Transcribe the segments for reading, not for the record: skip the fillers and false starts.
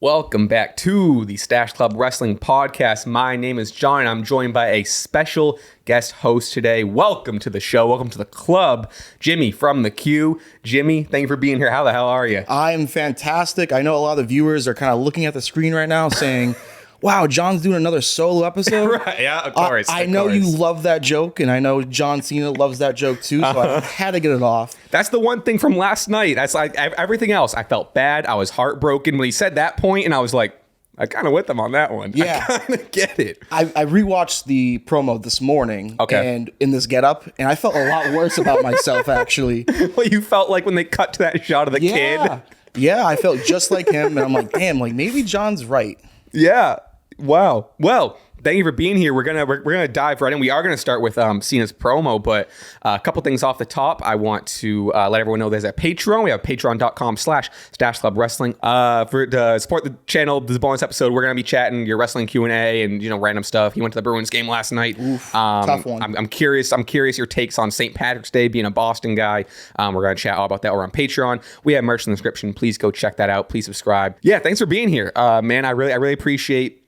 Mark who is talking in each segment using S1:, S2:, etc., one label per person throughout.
S1: Welcome back to the Stache Club Wrestling Podcast. My name is John, and I'm joined by a special guest host today. Welcome to the show. Welcome to the club, Jimmy from the Q. Jimmy, thank you for being here. How the hell are you?
S2: I'm fantastic. I know a lot of the viewers are kind of looking at the screen right now saying, wow, John's doing another solo episode.
S1: Right, yeah, of course.
S2: I know you love that joke, and I know John Cena loves that joke too, so I had to get it off.
S1: That's the one thing from last night. That's like everything else. I felt bad. I was heartbroken when he said that point, and I was like, I kind of with him on that one.
S2: Yeah.
S1: I kind of get it.
S2: I rewatched the promo this morning, and in this getup, and I felt a lot worse about myself, actually.
S1: Well, you felt like when they cut to that shot of the kid.
S2: Yeah, I felt just like him, and I'm like, damn, like maybe John's right.
S1: Yeah. Wow. Well, thank you for being here. We're gonna dive right in. We are gonna start with Cena's promo, but a couple things off the top. I want to let everyone know there's a Patreon. We have patreon.com/Stache Club Wrestling. For support the channel, this bonus episode, we're gonna be chatting your wrestling Q&A and random stuff. He went to the Bruins game last night.
S2: Oof, tough one.
S1: I'm curious your takes on St. Patrick's Day, being a Boston guy. We're gonna chat all about that over on Patreon. We have merch in the description. Please go check that out. Please subscribe. Yeah, thanks for being here, man. I really appreciate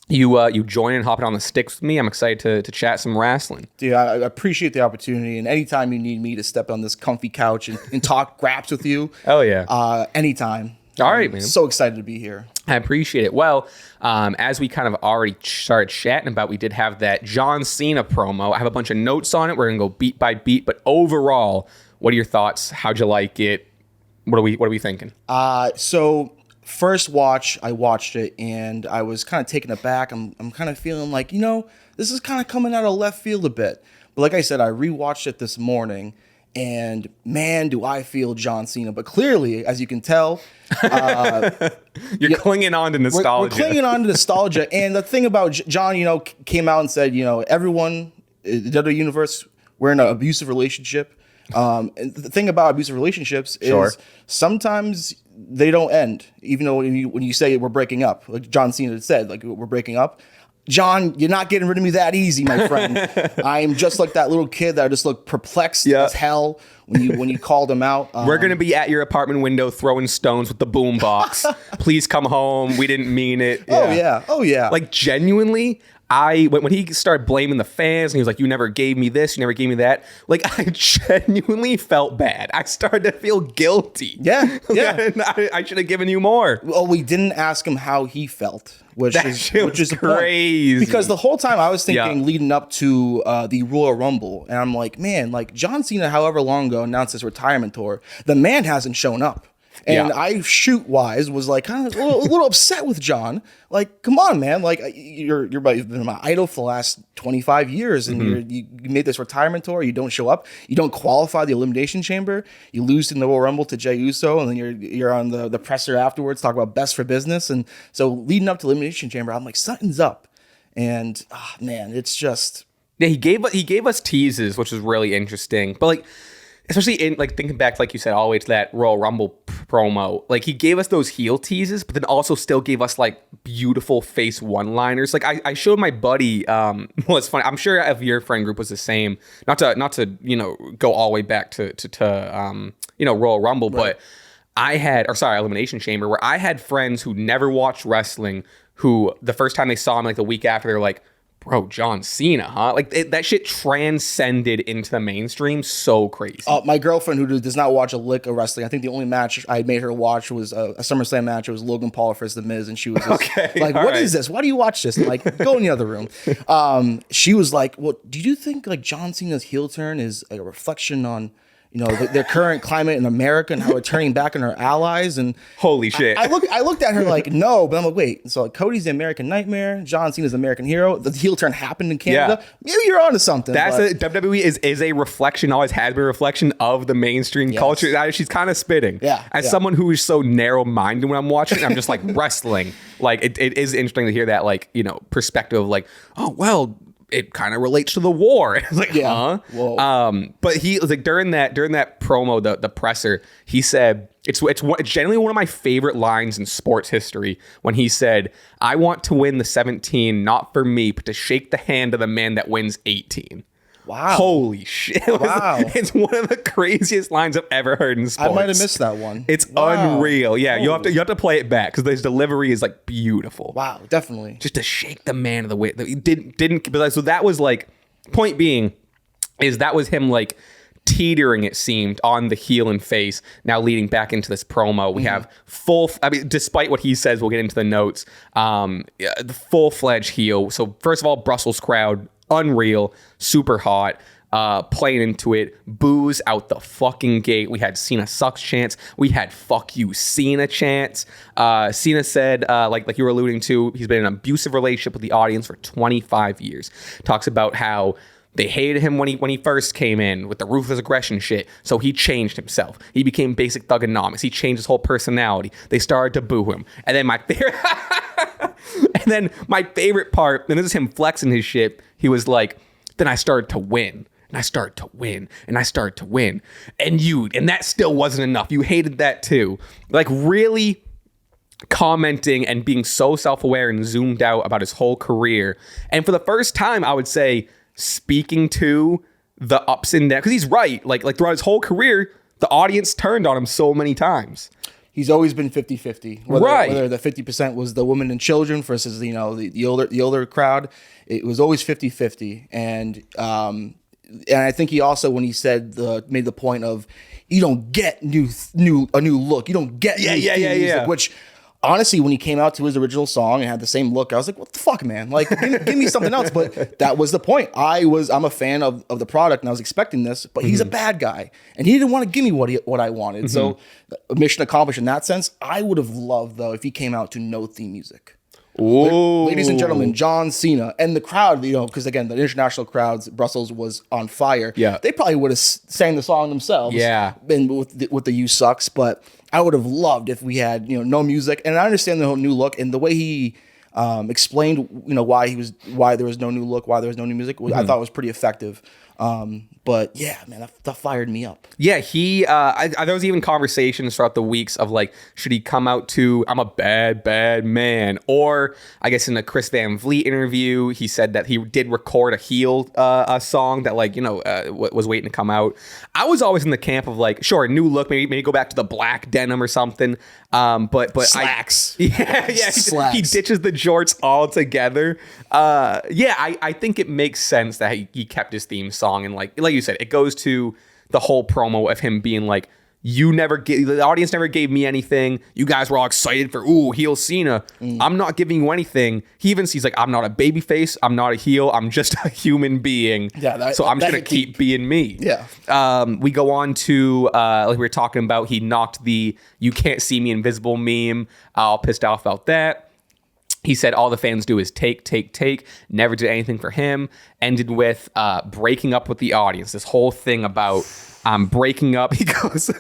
S1: you joining and hopping on the sticks with me. I'm excited to chat some wrestling.
S2: Dude, I appreciate the opportunity, and anytime you need me to step on this comfy couch and talk graps with you.
S1: Oh yeah.
S2: Anytime.
S1: All right, man.
S2: So excited to be here.
S1: I appreciate it. Well, as we kind of already started chatting about, we did have that John Cena promo. I have a bunch of notes on it. We're gonna go beat by beat, but overall, what are your thoughts? How'd you like it? What are we thinking?
S2: So first watch, I watched it and I was kind of taken aback. I'm kind of feeling like, this is kind of coming out of left field a bit. But like I said, I rewatched it this morning, and man, do I feel John Cena. But clearly, as you can tell,
S1: you're clinging on to nostalgia.
S2: We're clinging on to nostalgia. And the thing about John, came out and said, everyone in the WWE universe, we're in an abusive relationship. And the thing about abusive relationships is sometimes they don't end, even though when you say we're breaking up, like John Cena said, like we're breaking up. John, you're not getting rid of me that easy, my friend. I am just like that little kid that just looked perplexed as hell when you called him out.
S1: We're gonna be at your apartment window throwing stones with the boombox. Please come home. We didn't mean it.
S2: Yeah. Oh yeah.
S1: Like genuinely. When he started blaming the fans and he was like, you never gave me this, you never gave me that. Like, I genuinely felt bad. I started to feel guilty.
S2: Yeah.
S1: I should have given you more.
S2: Well, we didn't ask him how he felt, which is
S1: crazy.
S2: Because the whole time I was thinking leading up to the Royal Rumble, and I'm like, man, like John Cena, however long ago, announced his retirement tour. The man hasn't shown up. And I, shoot-wise, was like kind of a little upset with John. Like, come on, man. Like, you've been my idol for the last 25 years, and you made this retirement tour. You don't show up. You don't qualify the Elimination Chamber. You lose in the Royal Rumble to Jey Uso, and then you're on the presser afterwards, talk about best for business. And so leading up to Elimination Chamber, I'm like, something's up. And, man, it's just...
S1: Yeah, he gave us teases, which was really interesting. But, like... Especially in like thinking back, like you said, all the way to that Royal Rumble promo, like he gave us those heel teases, but then also still gave us like beautiful face one-liners. Like I showed my buddy, well, it's funny. I'm sure if your friend group was the same. Not to go all the way back to Royal Rumble, but Elimination Chamber, where I had friends who never watched wrestling, who the first time they saw him, like the week after, they're like, bro, John Cena, huh? Like that shit transcended into the mainstream so crazy.
S2: My girlfriend, who does not watch a lick of wrestling, I think the only match I made her watch was a SummerSlam match. It was Logan Paul versus The Miz, and she was just like, "What is this? Why do you watch this?" I'm like, go in the other room. She was like, "Well, do you think like John Cena's heel turn is like a reflection on?" the current climate in America and how we're turning back on our allies? And
S1: holy shit.
S2: I looked at her like, no, but I'm like, wait, so like Cody's the American nightmare, John Cena's the American hero, the heel turn happened in Canada. Maybe you're onto something.
S1: WWE is a reflection, always has been a reflection of the mainstream culture. She's kind of spitting. As someone who is so narrow-minded when I'm watching it, I'm just like wrestling. Like it is interesting to hear that perspective of like, oh well, it kind of relates to the war. It's like, huh? Whoa. But he was like during that promo, the presser, he said it's generally one of my favorite lines in sports history when he said, "I want to win the 17, not for me, but to shake the hand of the man that wins 18."
S2: Wow.
S1: Holy shit.
S2: Wow.
S1: It's one of the craziest lines I've ever heard in sports.
S2: I might have missed that one.
S1: It's unreal. Yeah, you have to play it back because his delivery is like beautiful.
S2: Wow, definitely.
S1: Just to shake the man of the way. He didn't. But so that was like, point being, is that was him like teetering, it seemed, on the heel and face. Now leading back into this promo, we have despite what he says, we'll get into the notes, the full-fledged heel. So first of all, Brussels crowd, unreal, super hot, playing into it, boos out the fucking gate. We had Cena sucks chants. We had fuck you Cena chants. Cena said, like you were alluding to, he's been in an abusive relationship with the audience for 25 years. Talks about how they hated him when he first came in with the ruthless aggression shit. So he changed himself. He became basic thugonomics. He changed his whole personality. They started to boo him. And then my favorite part, and this is him flexing his shit. He was like, then I started to win. And I started to win. And I started to win. And that still wasn't enough. You hated that too. Like really commenting and being so self-aware and zoomed out about his whole career. And for the first time, I would say, speaking to the ups and downs, because he's right, like throughout his whole career, the audience turned on him so many times.
S2: He's always been 50-50. Whether the 50% was the women and children versus the older crowd, it was always 50-50. And I think he also, when he said made the point of, you don't get a new look, you don't get new music, which honestly, when he came out to his original song and had the same look, I was like, what the fuck, man? Like, give me something else. But that was the point. I'm a fan of the product and I was expecting this, but he's a bad guy. And he didn't want to give me what I wanted. So mission accomplished in that sense. I would have loved, though, if he came out to no theme music.
S1: Ooh.
S2: Ladies and gentlemen, John Cena. And the crowd, because again, the international crowds, Brussels was on fire.
S1: Yeah.
S2: They probably would have sang the song themselves. Yeah. And with the You Sucks, but I would have loved if we had, no music. And I understand the whole new look and the way he explained, why there was no new look, why there was no new music. I thought was pretty effective. But yeah, man, that fired me up.
S1: Yeah, there was even conversations throughout the weeks of like, should he come out to "I'm a bad, bad man"? Or I guess in the Chris Van Vliet interview, he said that he did record a heel song that was waiting to come out. I was always in the camp of like, sure, new look, maybe go back to the black denim or something. But
S2: slacks.
S1: Slacks. He ditches the jorts altogether. I think it makes sense that he kept his theme song, and like you said, it goes to the whole promo of him being like, the audience never gave me anything. You guys were all excited for heel Cena. I'm not giving you anything. He even sees like, I'm not a babyface. I'm not a heel. I'm just a human being. Yeah, so I'm just gonna keep being me.
S2: Yeah.
S1: We go on to like we were talking about. He knocked the "You can't see me invisible" meme. All pissed off about that. He said all the fans do is take. Never did anything for him. Ended with breaking up with the audience. This whole thing about breaking up. He goes,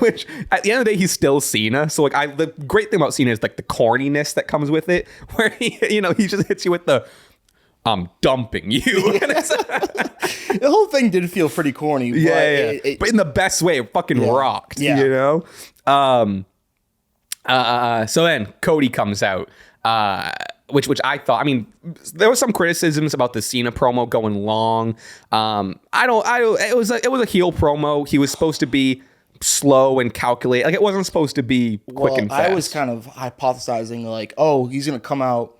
S1: which at the end of the day, he's still Cena. So like, the great thing about Cena is like the corniness that comes with it, where he just hits you with the "I'm dumping you."
S2: The whole thing did feel pretty corny. But
S1: but in the best way, it fucking rocked.
S2: Yeah.
S1: So then Cody comes out. Which I thought, I mean, there was some criticisms about the Cena promo going long. It was a heel promo. He was supposed to be slow and calculate. Like, it wasn't supposed to be quick and fast.
S2: I was kind of hypothesizing like, oh, he's going to come out,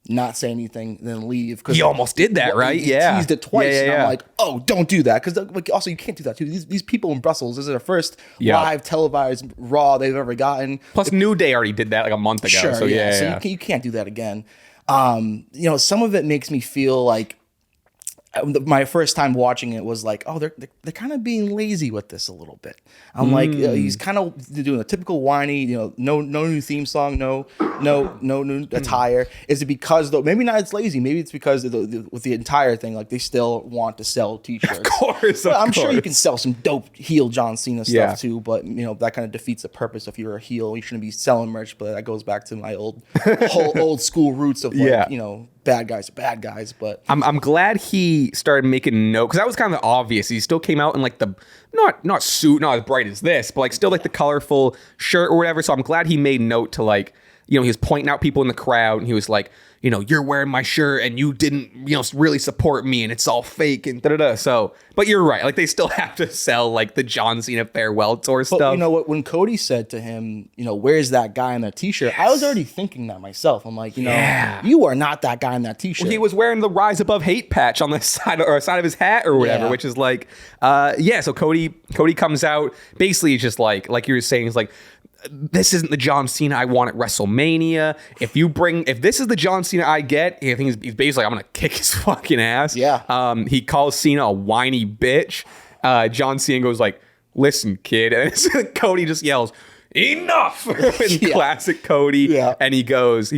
S2: not say anything, then leave.
S1: He almost did that, right?
S2: He teased it twice. And I'm like, oh, don't do that. Because like, also, you can't do that too. These people in Brussels, this is their first live televised Raw they've ever gotten.
S1: Plus, New Day already did that like a month ago.
S2: Sure,
S1: so
S2: you can't do that again. Some of it makes me feel like my first time watching it was like, oh, they're kind of being lazy with this a little bit. I'm like, he's kind of doing a typical whiny, no new theme song, no new attire. Is it because though? Maybe not. It's lazy. Maybe it's because with the entire thing, like they still want to sell T-shirts.
S1: Of course,
S2: I'm sure you can sell some dope heel John Cena stuff too, but that kind of defeats the purpose. If you're a heel, you shouldn't be selling merch. But that goes back to my old school roots of like, bad guys are bad guys. But
S1: I'm glad he started making note, because that was kind of obvious. He still came out in like the not suit, not as bright as this, but like still like the colorful shirt or whatever. So I'm glad he made note to like you know, he was pointing out people in the crowd, and he was like, you know, you're wearing my shirt and you didn't, you know, really support me, and it's all fake and da-da-da. So, but you're right. Like, they still have to sell like the John Cena farewell tour stuff.
S2: But you know what? When Cody said to him, you know, where's that guy in that t-shirt? I was already thinking that myself. I'm like, you know, you are not that guy in that t-shirt.
S1: Well, he was wearing the Rise Above Hate patch on the side of his hat or whatever, which is like, so Cody comes out, basically just like you were saying, is like, this isn't the John Cena I want at WrestleMania. If this is the John Cena I get, I think he's basically like, I'm gonna kick his fucking ass.
S2: Yeah.
S1: He calls Cena a whiny bitch. John Cena goes like, listen, kid, and Cody just yells, enough, in classic Cody. Yeah. And he goes,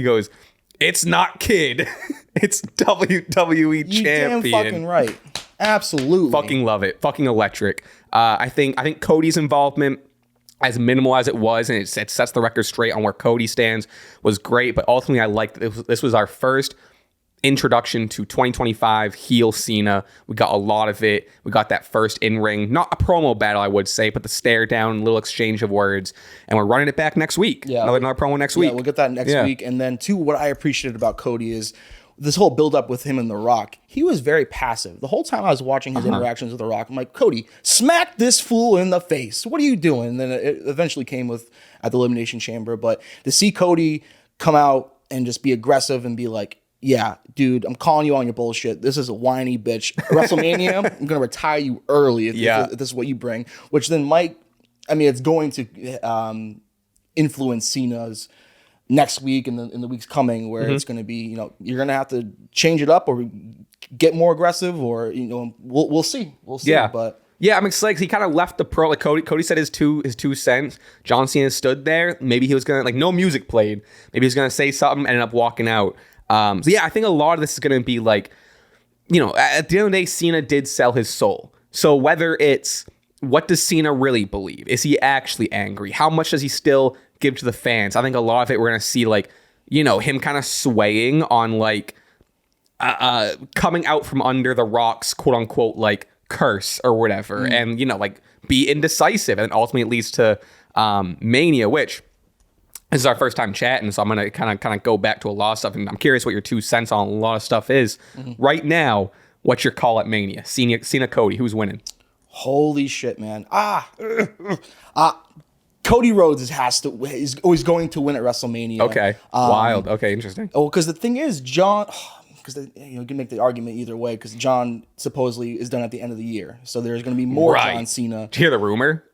S1: it's not kid, it's WWE champion.
S2: Damn fucking right. Absolutely.
S1: Fucking love it. Fucking electric. I think Cody's involvement, as minimal as it was, and it sets the record straight on where Cody stands, was great. But ultimately, I liked this was our first introduction to 2025 heel Cena. We got a lot of it. We got that first in-ring, not a promo battle, I would say, but the stare down, little exchange of words. And we're running it back next week. Yeah, another promo next week.
S2: We'll get that next week. And then, too, what I appreciated about Cody is this whole build-up with him and The Rock. He was very passive. The whole time I was watching his interactions with The Rock, I'm like, Cody, smack this fool in the face. What are you doing? And then it eventually came at the Elimination Chamber. But to see Cody come out and just be aggressive and be like, yeah, dude, I'm calling you on your bullshit. This is a whiny bitch. WrestleMania, I'm going to retire you early if this is what you bring. Which then it's going to influence Cena's next week and in the weeks coming, where it's going to be, you know, you're going to have to change it up or get more aggressive, or, you know, we'll see.
S1: Yeah.
S2: But
S1: yeah, I'm excited because he kind of left the pro. Like Cody said his two cents. John Cena stood there. Maybe he was going to, like, no music played. Maybe he was going to say something, ended up walking out. So yeah, I think a lot of this is going to be like, you know, at the end of the day, Cena did sell his soul. So whether it's, what does Cena really believe? Is he actually angry? How much does he still give to the fans? I think a lot of it we're going to see, like, you know, him kind of swaying on, like, coming out from under The Rock's quote unquote, like, curse or whatever, and, you know, like, be indecisive, and ultimately it leads to Mania, which this is our first time chatting, so I'm gonna kind of go back to a lot of stuff, and I'm curious what your 2 cents on a lot of stuff is right now. What's your call at Mania? Cena Cody, who's winning?
S2: Holy shit, man! Cody Rhodes is always going to win at WrestleMania.
S1: Okay, wild. Okay, interesting.
S2: Oh, because the thing is, John. Because you can make the argument either way, because John supposedly is done at the end of the year, so there's going to be more John Cena.
S1: Did you hear the rumor?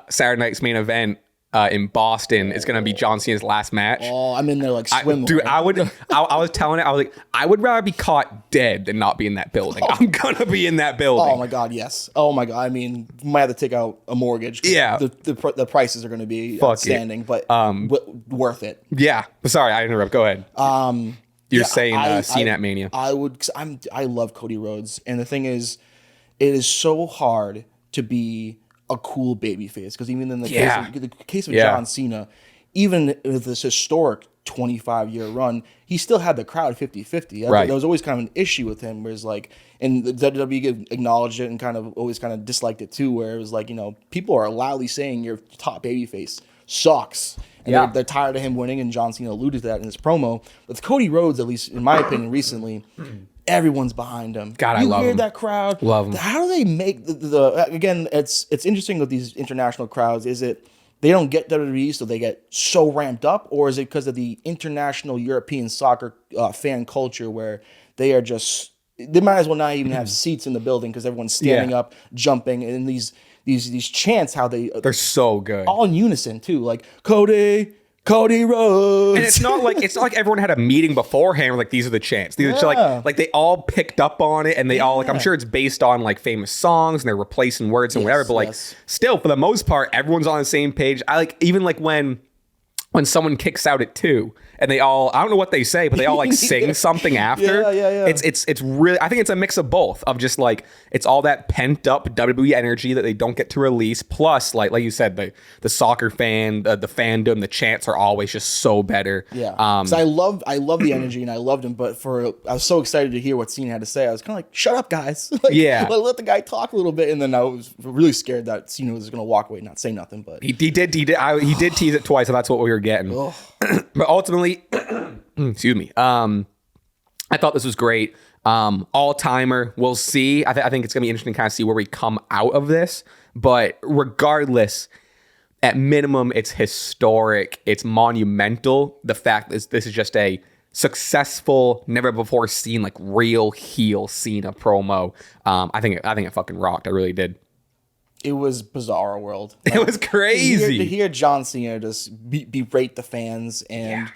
S1: Saturday night's main event in Boston is going to be John Cena's last match.
S2: Oh, I'm in there like swim.
S1: Dude, I was telling it, I was like, I would rather be caught dead than not be in that building. I'm going to be in that building.
S2: Oh my God, yes. Oh my God. I mean, might have to take out a mortgage.
S1: Yeah.
S2: The prices are going to be outstanding, but worth it.
S1: Yeah. Sorry, I interrupt. Go ahead. You're saying Cena at Mania.
S2: I love Cody Rhodes. And the thing is, it is so hard to be a cool babyface, because even in the case of John Cena, even with this historic 25-year run, he still had the crowd 50-50. Right. There was always kind of an issue with him, where it's like, and the WWE acknowledged it and kind of always kind of disliked it too, where it was like, you know, people are loudly saying your top babyface sucks. And they're tired of him winning, and John Cena alluded to that in his promo. With Cody Rhodes, at least in my opinion, recently, everyone's behind him.
S1: God, I love him.
S2: You hear that crowd?
S1: Love him.
S2: How do they make the again? It's interesting with these international crowds. Is it they don't get WWE, so they get so ramped up, or is it because of the international European soccer fan culture, where they are just, they might as well not even have seats in the building because everyone's standing up, jumping, and these chants, how they're so good, all in unison too, like Cody Rhodes.
S1: And it's not like everyone had a meeting beforehand. Like, these are the chants. These are like they all picked up on it, and they all, like, I'm sure it's based on like famous songs, and they're replacing words and whatever. But like, still, for the most part, everyone's on the same page. I like, even like when someone kicks out at 2, and they all, I don't know what they say, but they all like sing something after. It's really, I think it's a mix of both, of just like, it's all that pent up WWE energy that they don't get to release, plus like you said, the soccer fan, the fandom, the chants are always just so better.
S2: Because I love the energy, and I loved him, but I was so excited to hear what Cena had to say. I was kind of like, shut up, guys. Like, let the guy talk a little bit. And then I was really scared that Cena was going to walk away and not say nothing, but
S1: he did tease it twice, so that's what we were getting. But ultimately, excuse me. I thought this was great. All timer. We'll see. I think it's gonna be interesting to kind of see where we come out of this. But regardless, at minimum, it's historic. It's monumental. The fact that this is just a successful, never before seen like real heel Cena promo. I think it fucking rocked. I really did.
S2: It was bizarre world. Like,
S1: it was crazy
S2: to hear John Cena just berate the fans and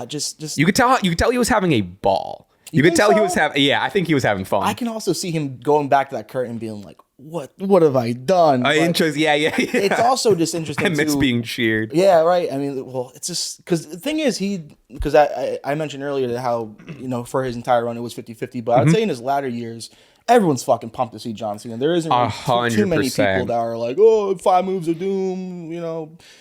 S2: just
S1: you could tell he was having a ball. You could tell he was having. Yeah, I think he was having fun.
S2: I can also see him going back to that curtain and being like, "What have I done?"
S1: Yeah.
S2: It's also just interesting.
S1: I miss being cheered.
S2: Yeah, right. I mean, well, it's just because the thing is, because I mentioned earlier that how for his entire run it was 50-50, but I'd say in his latter years, everyone's fucking pumped to see John Cena. There isn't really too many people that are like, "Oh, 5 moves of doom,"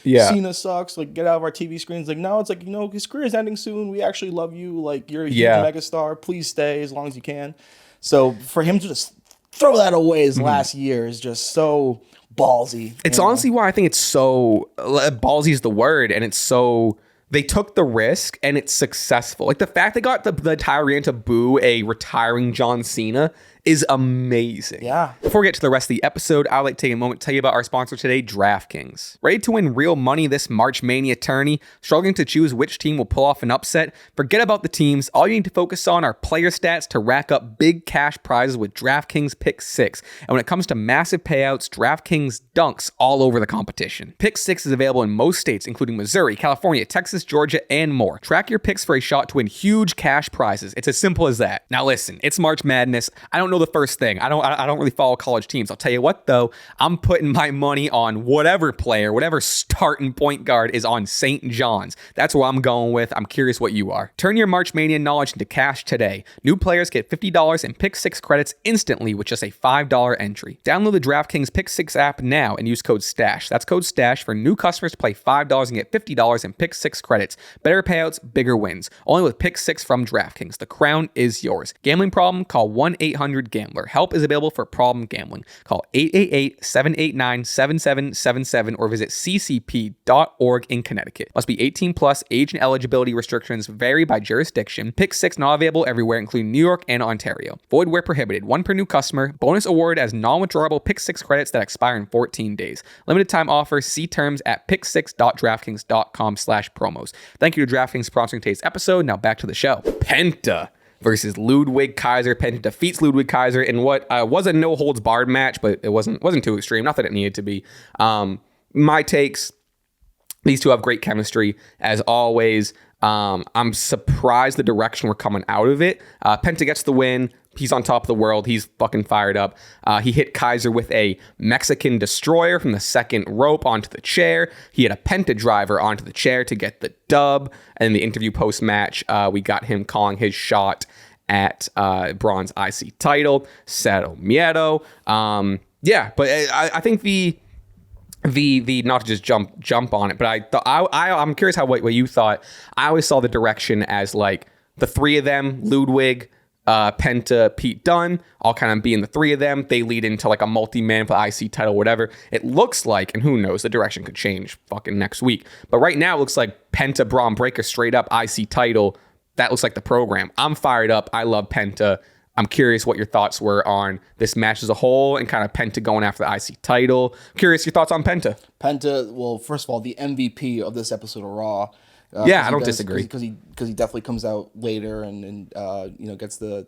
S2: Cena sucks, like get out of our TV screens. Like, no, it's like, his career is ending soon. We actually love you. Like, you're a huge megastar. Please stay as long as you can. So for him to just throw that away his last year is just so ballsy.
S1: It's honestly why I think it's so ballsy is the word, and it's so they took the risk and it's successful. Like the fact they got the entire arena to boo a retiring John Cena is amazing.
S2: Yeah.
S1: Before we get to the rest of the episode, I'd like to take a moment to tell you about our sponsor today, DraftKings. Ready to win real money this March Mania tourney? Struggling to choose which team will pull off an upset? Forget about the teams. All you need to focus on are player stats to rack up big cash prizes with DraftKings Pick 6. And when it comes to massive payouts, DraftKings dunks all over the competition. Pick 6 is available in most states, including Missouri, California, Texas, Georgia, and more. Track your picks for a shot to win huge cash prizes. It's as simple as that. Now listen, it's March Madness. I don't know the first thing. I don't really follow college teams. I'll tell you what though, I'm putting my money on whatever player, whatever starting point guard is on St. John's. That's where I'm going with. I'm curious what you are. Turn your March Mania knowledge into cash today. New players get $50 in Pick 6 credits instantly with just a $5 entry. Download the DraftKings Pick 6 app now and use code STASH. That's code STASH for new customers to play $5 and get $50 in Pick 6 credits. Better payouts, bigger wins. Only with Pick 6 from DraftKings. The crown is yours. Gambling problem? Call 1-800-GAMBLER. Help is available for problem gambling. Call 888-789-7777 or visit ccp.org in Connecticut. Must be 18 plus. Age and eligibility restrictions vary by jurisdiction. Pick 6 not available everywhere, including New York and Ontario. Void where prohibited. 1 per new customer. Bonus award as non-withdrawable Pick 6 credits that expire in 14 days. Limited time offer. See terms at pick6.draftkings.com/promos. Thank you to DraftKings for sponsoring today's episode. Now back to the show. Penta versus Ludwig Kaiser. Penta defeats Ludwig Kaiser in what was a no holds barred match, but it wasn't too extreme. Not that it needed to be. My takes: these two have great chemistry as always. I'm surprised the direction we're coming out of it. Penta gets the win. He's on top of the world. He's fucking fired up. He hit Kaiser with a Mexican destroyer from the second rope onto the chair. He hit a Penta driver onto the chair to get the dub. And in the interview post-match, we got him calling his shot at Bron's IC title. Cero miedo. But I think the not to just jump on it, but I'm curious what you thought. I always saw the direction as like the three of them, Ludwig, Penta, Pete Dunne, all kind of being the three of them. They lead into like a multi-man for IC title, whatever. It looks like, and who knows, the direction could change fucking next week. But right now it looks like Penta, Bron Breakker, straight up IC title. That looks like the program. I'm fired up. I love Penta. I'm curious what your thoughts were on this match as a whole and kind of Penta going after the IC title. Curious your thoughts on Penta.
S2: Penta, well, first of all, the MVP of this episode of Raw.
S1: I don't disagree
S2: because he definitely comes out later and gets the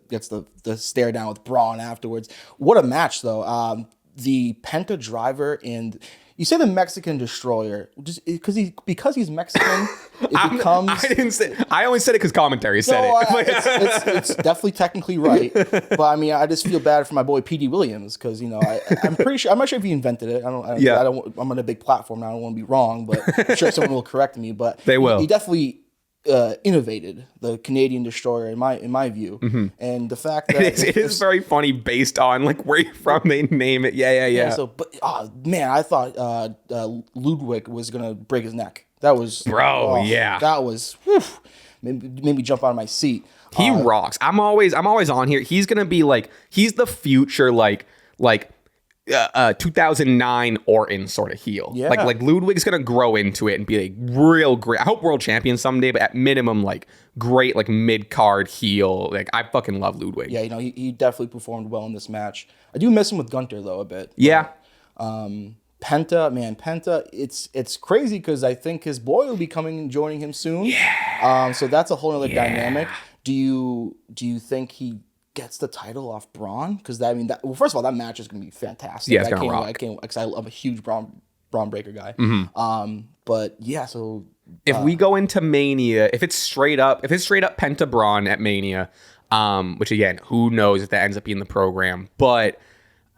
S2: stare down with Bron afterwards. What a match though. The Penta driver and you say the Mexican destroyer just because he's Mexican. It becomes.
S1: I didn't say. I only said it because commentary said it.
S2: It's definitely technically right, but I mean, I just feel bad for my boy P.D. Williams because I'm pretty sure I'm not sure if he invented it. I'm on a big platform now. I don't want to be wrong, but I'm sure someone will correct me. But
S1: they will.
S2: He definitely innovated the Canadian destroyer in my view, and the fact that
S1: it is very funny based on like where you're from. They name it. Yeah.
S2: So, but man, I thought Ludwig was gonna break his neck. That was that was made me jump out of my seat.
S1: He rocks. I'm always on here. He's gonna be like he's the future like 2009 Orton sort of heel.
S2: Yeah.
S1: Like Ludwig's gonna grow into it and be like real great. I hope world champion someday, but at minimum, like great, like mid card heel. Like I fucking love Ludwig.
S2: Yeah, he definitely performed well in this match. I do miss him with Gunther though a bit.
S1: Yeah.
S2: Penta, it's crazy because I think his boy will be coming and joining him soon.
S1: Yeah.
S2: So that's a whole other dynamic. Do you think he gets the title off Bron? Because well, first of all, that match is gonna be fantastic.
S1: Yeah, it's gonna rock.
S2: I can't because I'm a huge Braun Breaker guy. But yeah, so
S1: if we go into Mania, if it's straight up Penta Braun at Mania, which again, who knows if that ends up being the program, but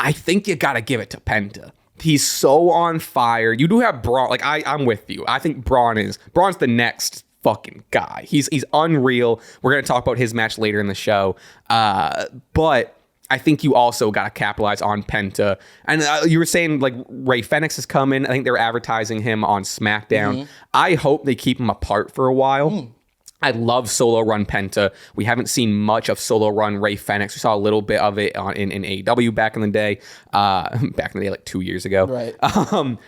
S1: I think you gotta give it to Penta. He's so on fire. You do have Braun. Like I'm with you. I think Braun's the next fucking guy. He's unreal. We're gonna talk about his match later in the show. But I think you also got to capitalize on Penta. And you were saying like Ray Fenix is coming. I think they're advertising him on SmackDown. I hope they keep him apart for a while. I love solo run Penta. We haven't seen much of solo run Ray Fenix. We saw a little bit of it in AEW back in the day. Like 2 years ago.
S2: Right.
S1: And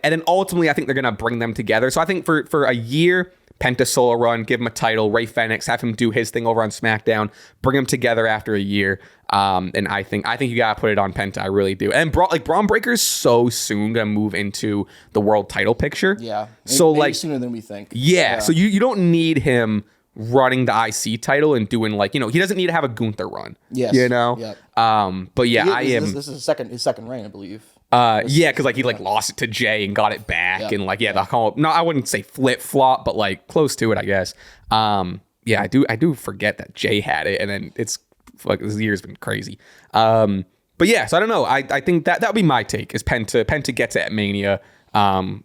S1: then ultimately I think they're gonna bring them together. So I think for a year, Penta solo run, give him a title, Ray Fenix, have him do his thing over on SmackDown, bring them together after a year. And I think you gotta put it on Penta. I really do. And Braun Breaker's so soon gonna move into the world title picture.
S2: Yeah.
S1: So
S2: maybe
S1: like
S2: sooner than we think.
S1: Yeah. So you don't need him running the IC title and doing like, he doesn't need to have a Gunther run.
S2: Yes.
S1: Yep. But yeah,
S2: This is his second reign, I believe.
S1: Yeah, because like he like lost it to Jay and got it back, and like the whole I wouldn't say flip flop, but like close to it, I guess. Yeah, I do forget that Jay had it, and then it's like this year's been crazy. But yeah, so I don't know. I think that would be my take is Penta gets it at Mania.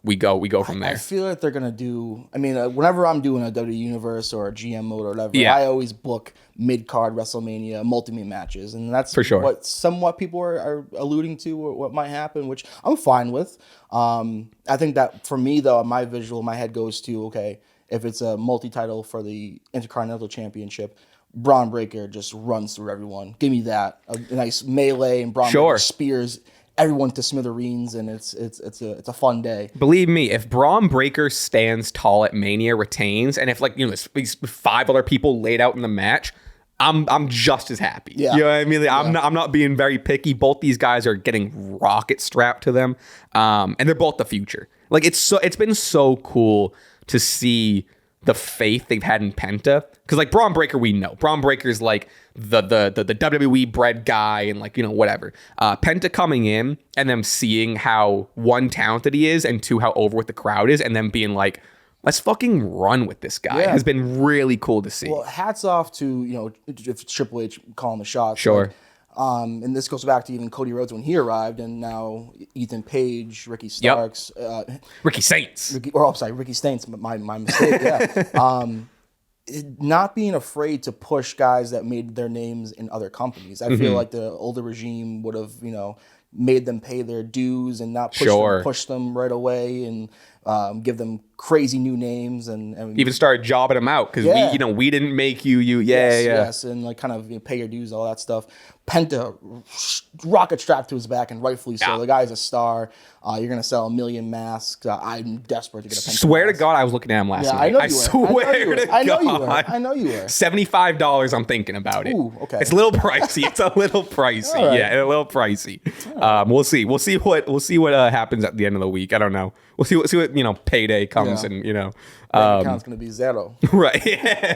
S1: We go from there.
S2: I feel like they're gonna do. I mean, whenever I'm doing a WWE Universe or a GM mode or whatever, I always book mid-card WrestleMania multi-man matches, and that's
S1: for sure
S2: what somewhat people are alluding to or what might happen, which I'm fine with. I think that for me though, my head goes to okay, if it's a multi-title for the Intercontinental Championship, Braun Breaker just runs through everyone. Give me that a nice melee and Braun Breaker spears everyone to smithereens, and it's a fun day.
S1: Believe me, if Braun Breaker stands tall at Mania, retains, and if there's 5 other people laid out in the match, I'm just as happy.
S2: Yeah.
S1: You know what I mean? Like, I'm not being very picky. Both these guys are getting rocket strapped to them, and they're both the future. Like it's been so cool to see the faith they've had in Penta, because like Braun Breaker, we know Braun Breaker's like the WWE bred guy, and like whatever. Penta coming in and them seeing how one talented he is, and two how over with the crowd is, and them being like, let's fucking run with this guy, has been really cool to see.
S2: Well, hats off to if Triple H calling the shots.
S1: Sure.
S2: Like, and this goes back to even Cody Rhodes when he arrived, and now Ethan Page, Ricky Starks,
S1: Ricky Saints,
S2: Ricky Saints. My mistake. Yeah. Not being afraid to push guys that made their names in other companies. I feel like the older regime would have, made them pay their dues and not push them right away and give them crazy new names and
S1: even started jobbing them out because we didn't make you.
S2: Yes, and like kind of pay your dues, all that stuff. Penta rocket strapped to his back, and rightfully so. The guy's a star. You're gonna sell 1 million masks. I'm desperate to get a Penta.
S1: Swear
S2: mask.
S1: to God, I was looking at him last night.
S2: I know you
S1: I swear to God.
S2: I know you were.
S1: $75. I'm thinking about it.
S2: Ooh, okay.
S1: It's a little pricey. It's a little pricey. Right. Yeah, a little pricey. We'll see. We'll see what happens at the end of the week. I don't know. We'll see what payday comes and
S2: account's gonna be zero.
S1: Right.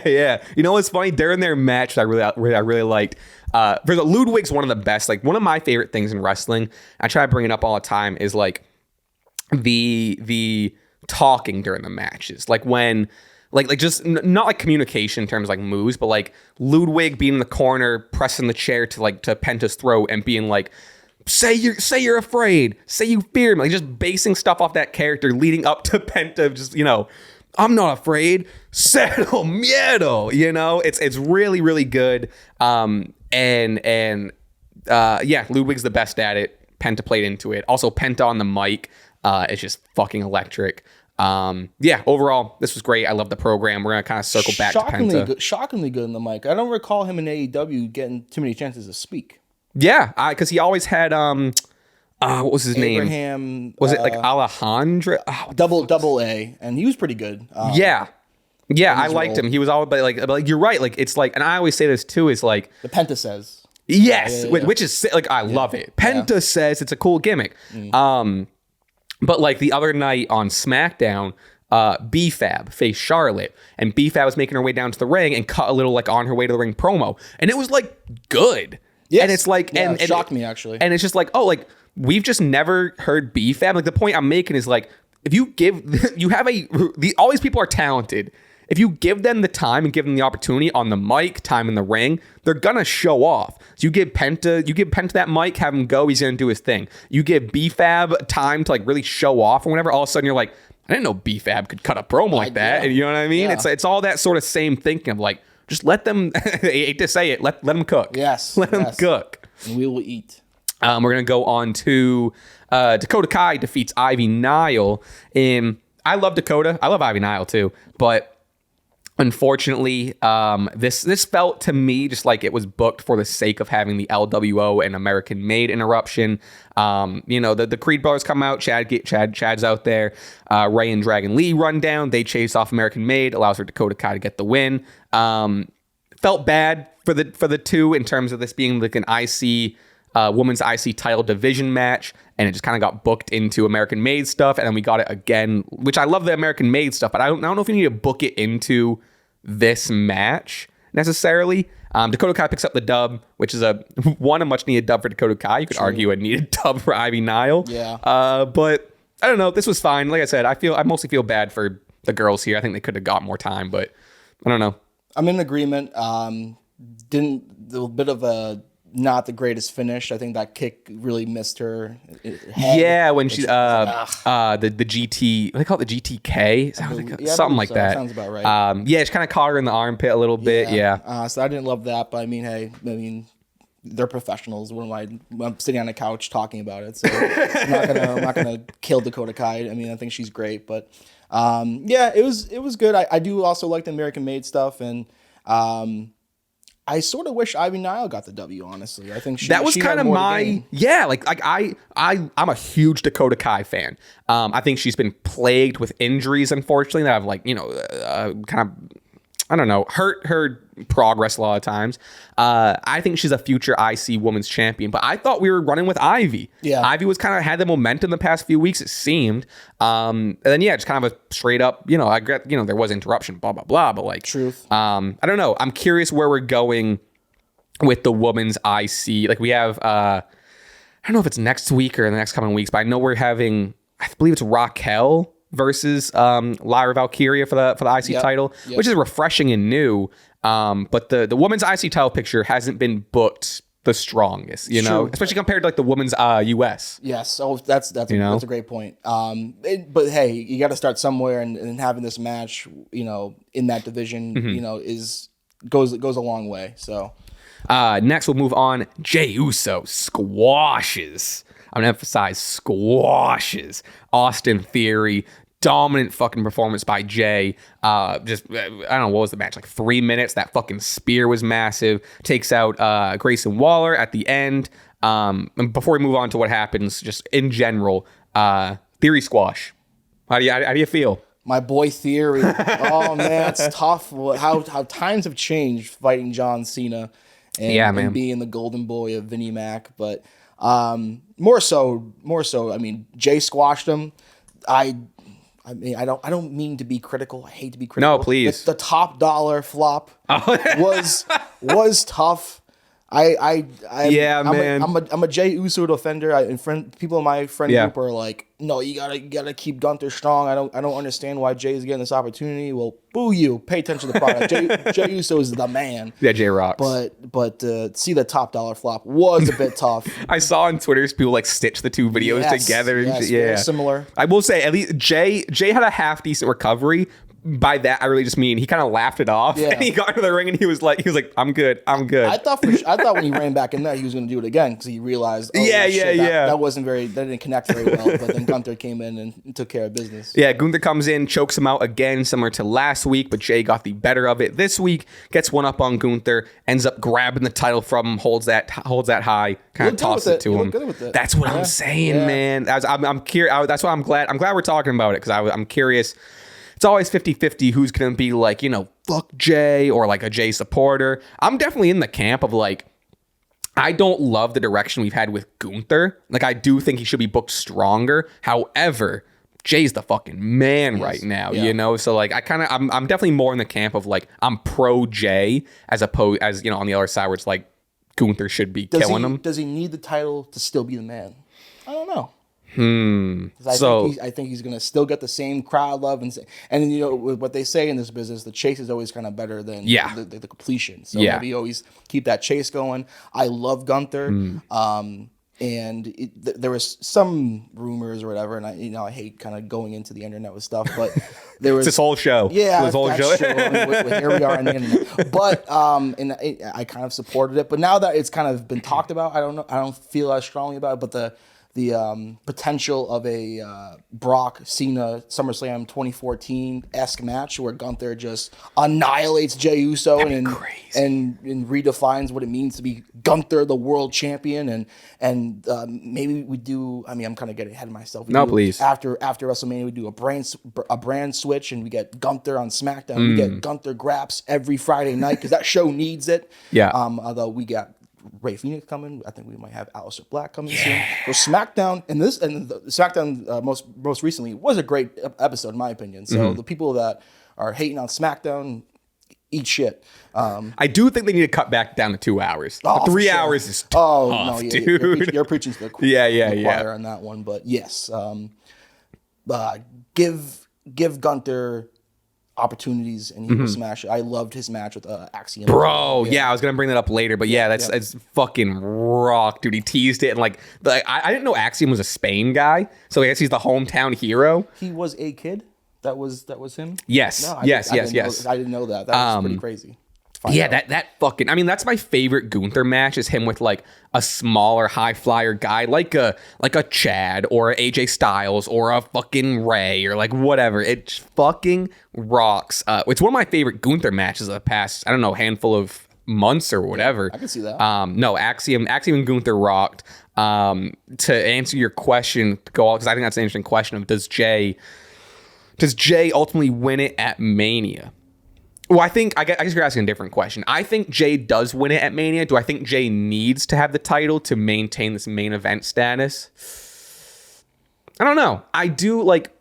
S1: Yeah. You know what's funny? During their match, I really liked. Ludwig's one of the best. Like one of my favorite things in wrestling. I try to bring it up all the time. Is like the talking during the matches. Like when. Like just not like communication in terms of like moves, but like Ludwig being in the corner, pressing the chair to Penta's throat and being like, say you're afraid, say you fear me, like just basing stuff off that character leading up to Penta. Just I'm not afraid, cero miedo. It's really really good. Ludwig's the best at it. Penta played into it. Also Penta on the mic is just fucking electric. Overall, this was great. I love the program. We're gonna kind of circle back to Penta.
S2: Shockingly good in the mic. I don't recall him in AEW getting too many chances to speak.
S1: Yeah, because he always had What was his name?
S2: Abraham.
S1: Was it like Alejandro? Oh,
S2: double A, and he was pretty good.
S1: Yeah, I liked him. He was always, but like you're right. Like it's like, and I always say this too. Is like
S2: the PENTA says.
S1: Yes, which is like I love it. PENTA says it's a cool gimmick. But like the other night on SmackDown, B-Fab faced Charlotte, and B-Fab was making her way down to the ring and cut a little like on her way to the ring promo, and it was like good.
S2: Yes.
S1: And it's like,
S2: it shocked me actually.
S1: And it's just like, oh, like we've just never heard B-Fab. Like the point I'm making is like, if you give, you have all these people are talented. If you give them the time and give them the opportunity on the mic, time in the ring, they're gonna show off. So you give Penta that mic, have him go, he's gonna do his thing. You give B-Fab time to like really show off or whatever, all of a sudden you're like, I didn't know B-Fab could cut a promo like that. And you know what I mean? Yeah. It's all that sort of same thinking of like, just let them, I hate to say it, let them cook.
S2: Yes.
S1: Let them cook.
S2: And we will eat.
S1: We're going to go on to Dakota Kai defeats Ivy Nile. I love Dakota. I love Ivy Nile too. But unfortunately, this felt to me just like it was booked for the sake of having the LWO and American Made interruption. The Creed brothers come out. Chad's out there. Ray and Dragon Lee run down. They chase off American Made. Allows for Dakota Kai to get the win. Felt bad for the two in terms of this being like an IC women's IC title division match, and it just kind of got booked into American Made stuff, and then we got it again, which I love the American Made stuff, but I don't know if you need to book it into this match necessarily. Dakota Kai picks up the dub, which is a much needed dub for Dakota Kai. You could argue a needed dub for Ivy Nile.
S2: Yeah.
S1: But I don't know. This was fine. Like I said, I mostly feel bad for the girls here. I think they could have got more time, but I don't know.
S2: I'm in agreement. A bit of a not the greatest finish. I think that kick really missed her head.
S1: Yeah, when she the GT, what they call it, the GTK, something like that.
S2: Sounds about right.
S1: Yeah, she kind of caught her in the armpit a little bit. Yeah.
S2: So I didn't love that, but I mean, they're professionals. I'm sitting on a couch talking about it, so I'm not gonna kill Dakota Kai. I mean, I think she's great, but it was good. I do also like the American Made stuff, and I sort of wish Ivy Nile got the W, honestly. I think
S1: that was kind of my I'm a huge Dakota Kai fan. I think she's been plagued with injuries, unfortunately, that have kind of, I don't know, hurt her progress a lot of times. I think she's a future IC Women's Champion, but I thought we were running with Ivy.
S2: Yeah,
S1: Ivy was kind of had the momentum the past few weeks, it seemed. And then just kind of a straight up, I get, there was interruption, blah blah blah, but like
S2: truth.
S1: I don't know. I'm curious where we're going with the women's IC. Like we have, I don't know if it's next week or in the next coming weeks, but I know we're having, I believe it's Raquel versus Lyra Valkyria for the IC title, which is refreshing and new. But the women's IC title picture hasn't been booked the strongest, especially compared to like the women's US.
S2: Yes, so that's a great point. But hey, you got to start somewhere, and having this match, in that division, goes a long way. So
S1: next we'll move on. Jey Uso squashes. I'm gonna emphasize squashes Austin Theory. Dominant fucking performance by Jay. I don't know, what was the match? Like 3 minutes. That fucking spear was massive. Takes out Grayson Waller at the end. And before we move on to what happens, just in general, Theory squash. How do you feel?
S2: My boy Theory. Oh man, it's tough. How times have changed fighting John Cena and being the golden boy of Vinnie Mac. But more so. I mean, Jay squashed him. I don't mean to be critical. I hate to be critical.
S1: No, please.
S2: The top dollar flop was tough. Man. I'm a Jey Uso defender. People in my friend group are like, no, you gotta keep Gunther strong. I don't understand why Jay's getting this opportunity. Well, boo you. Pay attention to the product. Jey Uso is the man.
S1: Yeah, Jay rocks.
S2: But see the top dollar flop was a bit tough.
S1: I saw on Twitter people like stitch the two videos together.
S2: Yes, very similar.
S1: I will say at least Jay had a half decent recovery, by that I really just mean he kind of laughed it off.
S2: Yeah.
S1: And he got into the ring and he was like, I'm good.
S2: I thought when he ran back in there, he was going to do it again because he realized, that didn't connect very well. But then Gunther came in and took care of business.
S1: Yeah, Gunther comes in, chokes him out again, similar to last week, but Jay got the better of it this week, gets one up on Gunther, ends up grabbing the title from him, holds that high, kind of tosses it to him. That's what I'm saying, man. I'm curious. That's why I'm glad we're talking about it, because I'm curious. It's always 50-50 who's going to be like, fuck Jay or like a Jay supporter. I'm definitely in the camp of like, I don't love the direction we've had with Gunther. Like, I do think he should be booked stronger. However, Jay's the fucking man right now, So like, I'm definitely more in the camp of like, I'm pro Jay as opposed as, on the other side where it's like Gunther should be killing him.
S2: Does he need the title to still be the man? I don't know. I think he's gonna still get the same crowd love, and what they say in this business, the chase is always kind of better than the completion. So maybe always keep that chase going. I love Gunther, and there was some rumors or whatever, and I hate kind of going into the internet with stuff, but there was
S1: this whole show.
S2: Yeah,
S1: this whole show.
S2: Here we are on the internet, but and I kind of supported it, but now that it's kind of been talked about, I don't feel as strongly about it, but the potential of a Brock Cena SummerSlam 2014-esque match where Gunther just annihilates Jey Uso and redefines what it means to be Gunther, the world champion, and maybe we do. I mean, I'm kind of getting ahead of myself.
S1: Please.
S2: After WrestleMania, we do a brand switch, and we get Gunther on SmackDown. We get Gunther Graps every Friday night because that show needs it.
S1: Yeah.
S2: Although we got Ray Phoenix coming, I think we might have Aleister Black coming soon. So SmackDown the SmackDown most recently was a great episode in my opinion. So the people that are hating on SmackDown, eat shit.
S1: I do think they need to cut back down to 2 hours. 3 hours is tough, dude.
S2: You're preaching to the choir on that one, but yes, give Gunther opportunities and he will smash it. I loved his match with Axiom.
S1: Bro, I was gonna bring that up later, but that's fucking rock, dude. He teased it, and like I didn't know Axiom was a Spain guy, so I guess he's the hometown hero.
S2: He was a kid. That was him.
S1: Yes,
S2: no,
S1: yes.
S2: I didn't know that. That was pretty crazy.
S1: That fucking, I mean, that's my favorite Gunther match, is him with like a smaller high flyer guy like a Chad or a AJ Styles or a fucking Ray or like whatever. It fucking rocks. It's one of my favorite Gunther matches of the past, I don't know, handful of months or whatever.
S2: I can see that.
S1: No, Axiom and Gunther rocked. To answer your question, to go out, because I think that's an interesting question of does Jay ultimately win it at Mania? Well, I guess you're asking a different question. I think Jay does win it at Mania. Do I think Jay needs to have the title to maintain this main event status? I don't know. I do like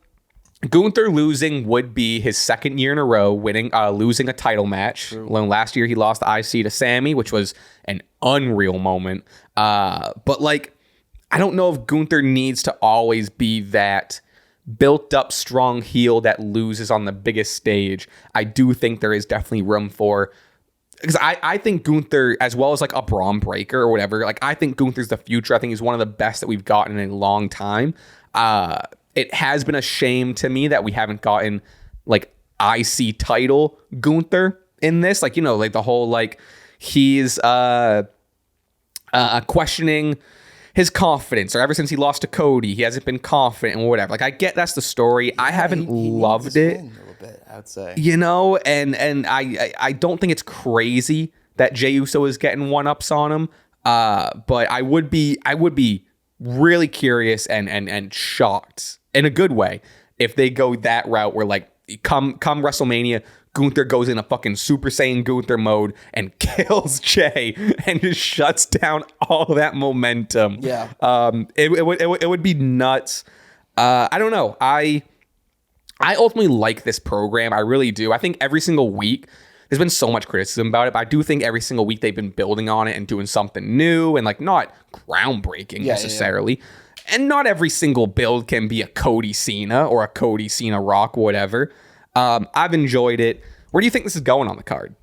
S1: Gunther losing would be his second year in a row losing a title match. Last year he lost the IC to Sammy, which was an unreal moment. But like, I don't know if Gunther needs to always be that built up strong heel that loses on the biggest stage. I do think there is definitely room for, because I think Gunther, as well as like a Braun Breaker or whatever, like I think Gunther's the future. I think he's one of the best that we've gotten in a long time. It has been a shame to me that we haven't gotten like IC title Gunther in this, like, like the whole like he's questioning his confidence, or ever since he lost to Cody, he hasn't been confident and whatever. Like, I get that's the story. I haven't loved it. A little bit, I would say. And I don't think it's crazy that Jey Uso is getting one-ups on him. But I would be really curious and shocked in a good way if they go that route where like come WrestleMania, Gunther goes in a fucking Super Saiyan Gunther mode and kills Jay and just shuts down all that momentum.
S2: Yeah.
S1: It would be nuts. I don't know. I ultimately like this program. I really do. I think every single week there's been so much criticism about it, but I do think every single week they've been building on it and doing something new and like not groundbreaking necessarily. Yeah. And not every single build can be a Cody Cena or a Cody Cena Rock, whatever. I've enjoyed it. Where do you think this is going on the card?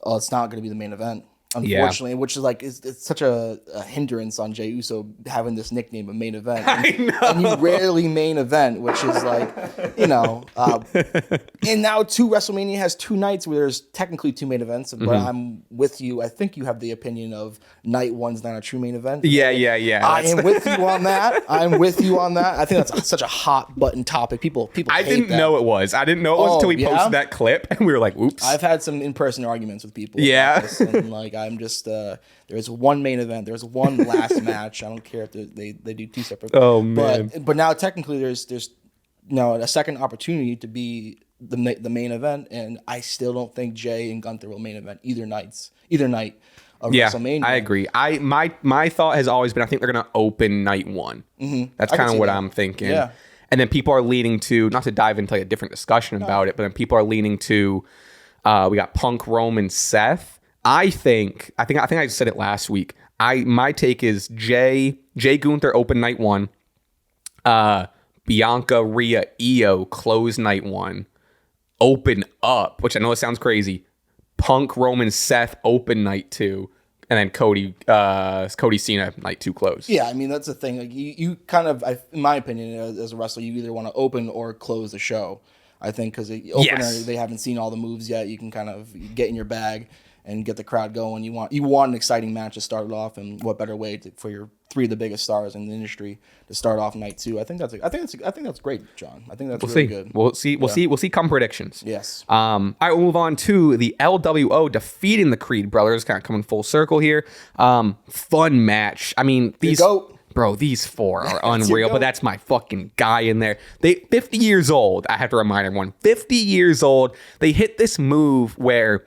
S2: Oh, it's not going to be the main event. unfortunately, which is like it's such a hindrance on Jey Uso having this nickname of main event. And,
S1: I know.
S2: And you rarely main event, which is like, and now WrestleMania has 2 nights where there's technically 2 main events, but I'm with you. I think you have the opinion of night 1's not a true main event.
S1: Yeah.
S2: I am with you on that. I think that's such a hot button topic. People
S1: I
S2: hate
S1: didn't
S2: that.
S1: know it was. I didn't know it was until we
S2: yeah?
S1: posted that clip, and we were like, "Oops."
S2: I've had some in-person arguments with people.
S1: Yeah.
S2: About this, and like I'm just there's one main event, there's one last match. I don't care if they do 2 separate.
S1: Oh man.
S2: But now technically there's a second opportunity to be the main event, and I still don't think Jay and Gunther will main event either night of WrestleMania.
S1: I agree. My thought has always been I think they're gonna open night 1. That's kind of what I'm thinking.
S2: Yeah.
S1: And then people are leaning to, not to dive into like a different discussion about it, but then people are leaning to we got Punk, Roman, Seth. I think I said it last week. My take is Jay Gunther open night 1. Bianca, Rhea, Io close night 1. Open up, which I know it sounds crazy. Punk, Roman, Seth open night 2. And then Cody Cena night 2 close.
S2: Yeah, I mean that's the thing. Like you kind of, in my opinion, as a wrestler, you either want to open or close the show. I think because the opener, they haven't seen all the moves yet. You can kind of get in your bag and get the crowd going. You want an exciting match to start it off, and what better way for your 3 of the biggest stars in the industry to start off night 2? I think that's great, John. I think that's really good.
S1: We'll see come predictions.
S2: Yes.
S1: All right, we'll move on to the LWO defeating the Creed brothers, kind of coming full circle here. Fun match. I mean, these 4 are unreal, but that's my fucking guy in there. They 50 years old. I have to remind everyone, 50 years old. They hit this move where,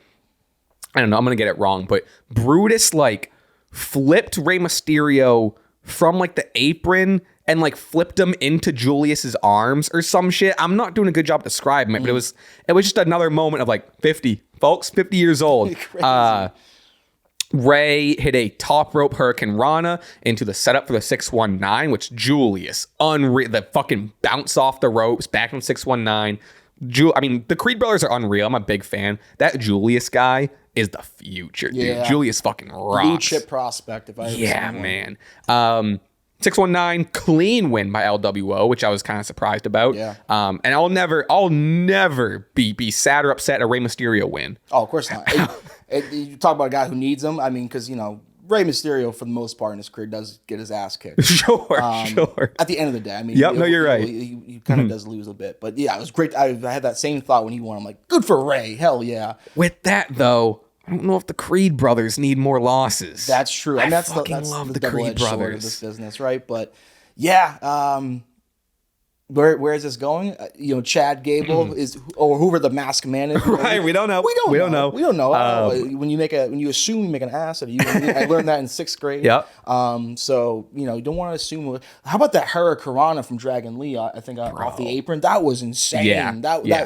S1: I don't know, I'm going to get it wrong, but Brutus like flipped Rey Mysterio from like the apron and like flipped him into Julius's arms or some shit. I'm not doing a good job describing it, but it was just another moment of like 50 years old. Ray hit a top rope Hurricane Rana into the setup for the 619, which Julius, unreal, the fucking bounce off the ropes back on 619. I mean, the Creed brothers are unreal. I'm a big fan. That Julius guy is the future, dude. Julius fucking rocks.
S2: Blue chip prospect, if I ever seen one.
S1: Man. 619 clean win by LWO, which I was kind of surprised about.
S2: Yeah.
S1: And I'll never be sad or upset at a Rey Mysterio win.
S2: Oh, of course not. You talk about a guy who needs him. I mean, because Rey Mysterio, for the most part in his career, does get his ass kicked.
S1: Sure.
S2: At the end of the day, I mean,
S1: you're right.
S2: He kind of does lose a bit, but yeah, it was great. I had that same thought when he won. I'm like, good for Ray. Hell yeah.
S1: With that though, I don't know if the Creed brothers need more losses.
S2: That's true.
S1: I
S2: that's
S1: fucking love the Creed brothers
S2: of this business, right? But yeah, where is this going? Chad Gable or whoever the masked man is.
S1: Right, we don't know.
S2: We don't know. When you assume you make an ass of you. I learned that in 6th grade.
S1: Yep.
S2: So you don't want to assume. How about that Hurricane Rana from Dragon Lee? I think off the apron. That was insane. Yeah.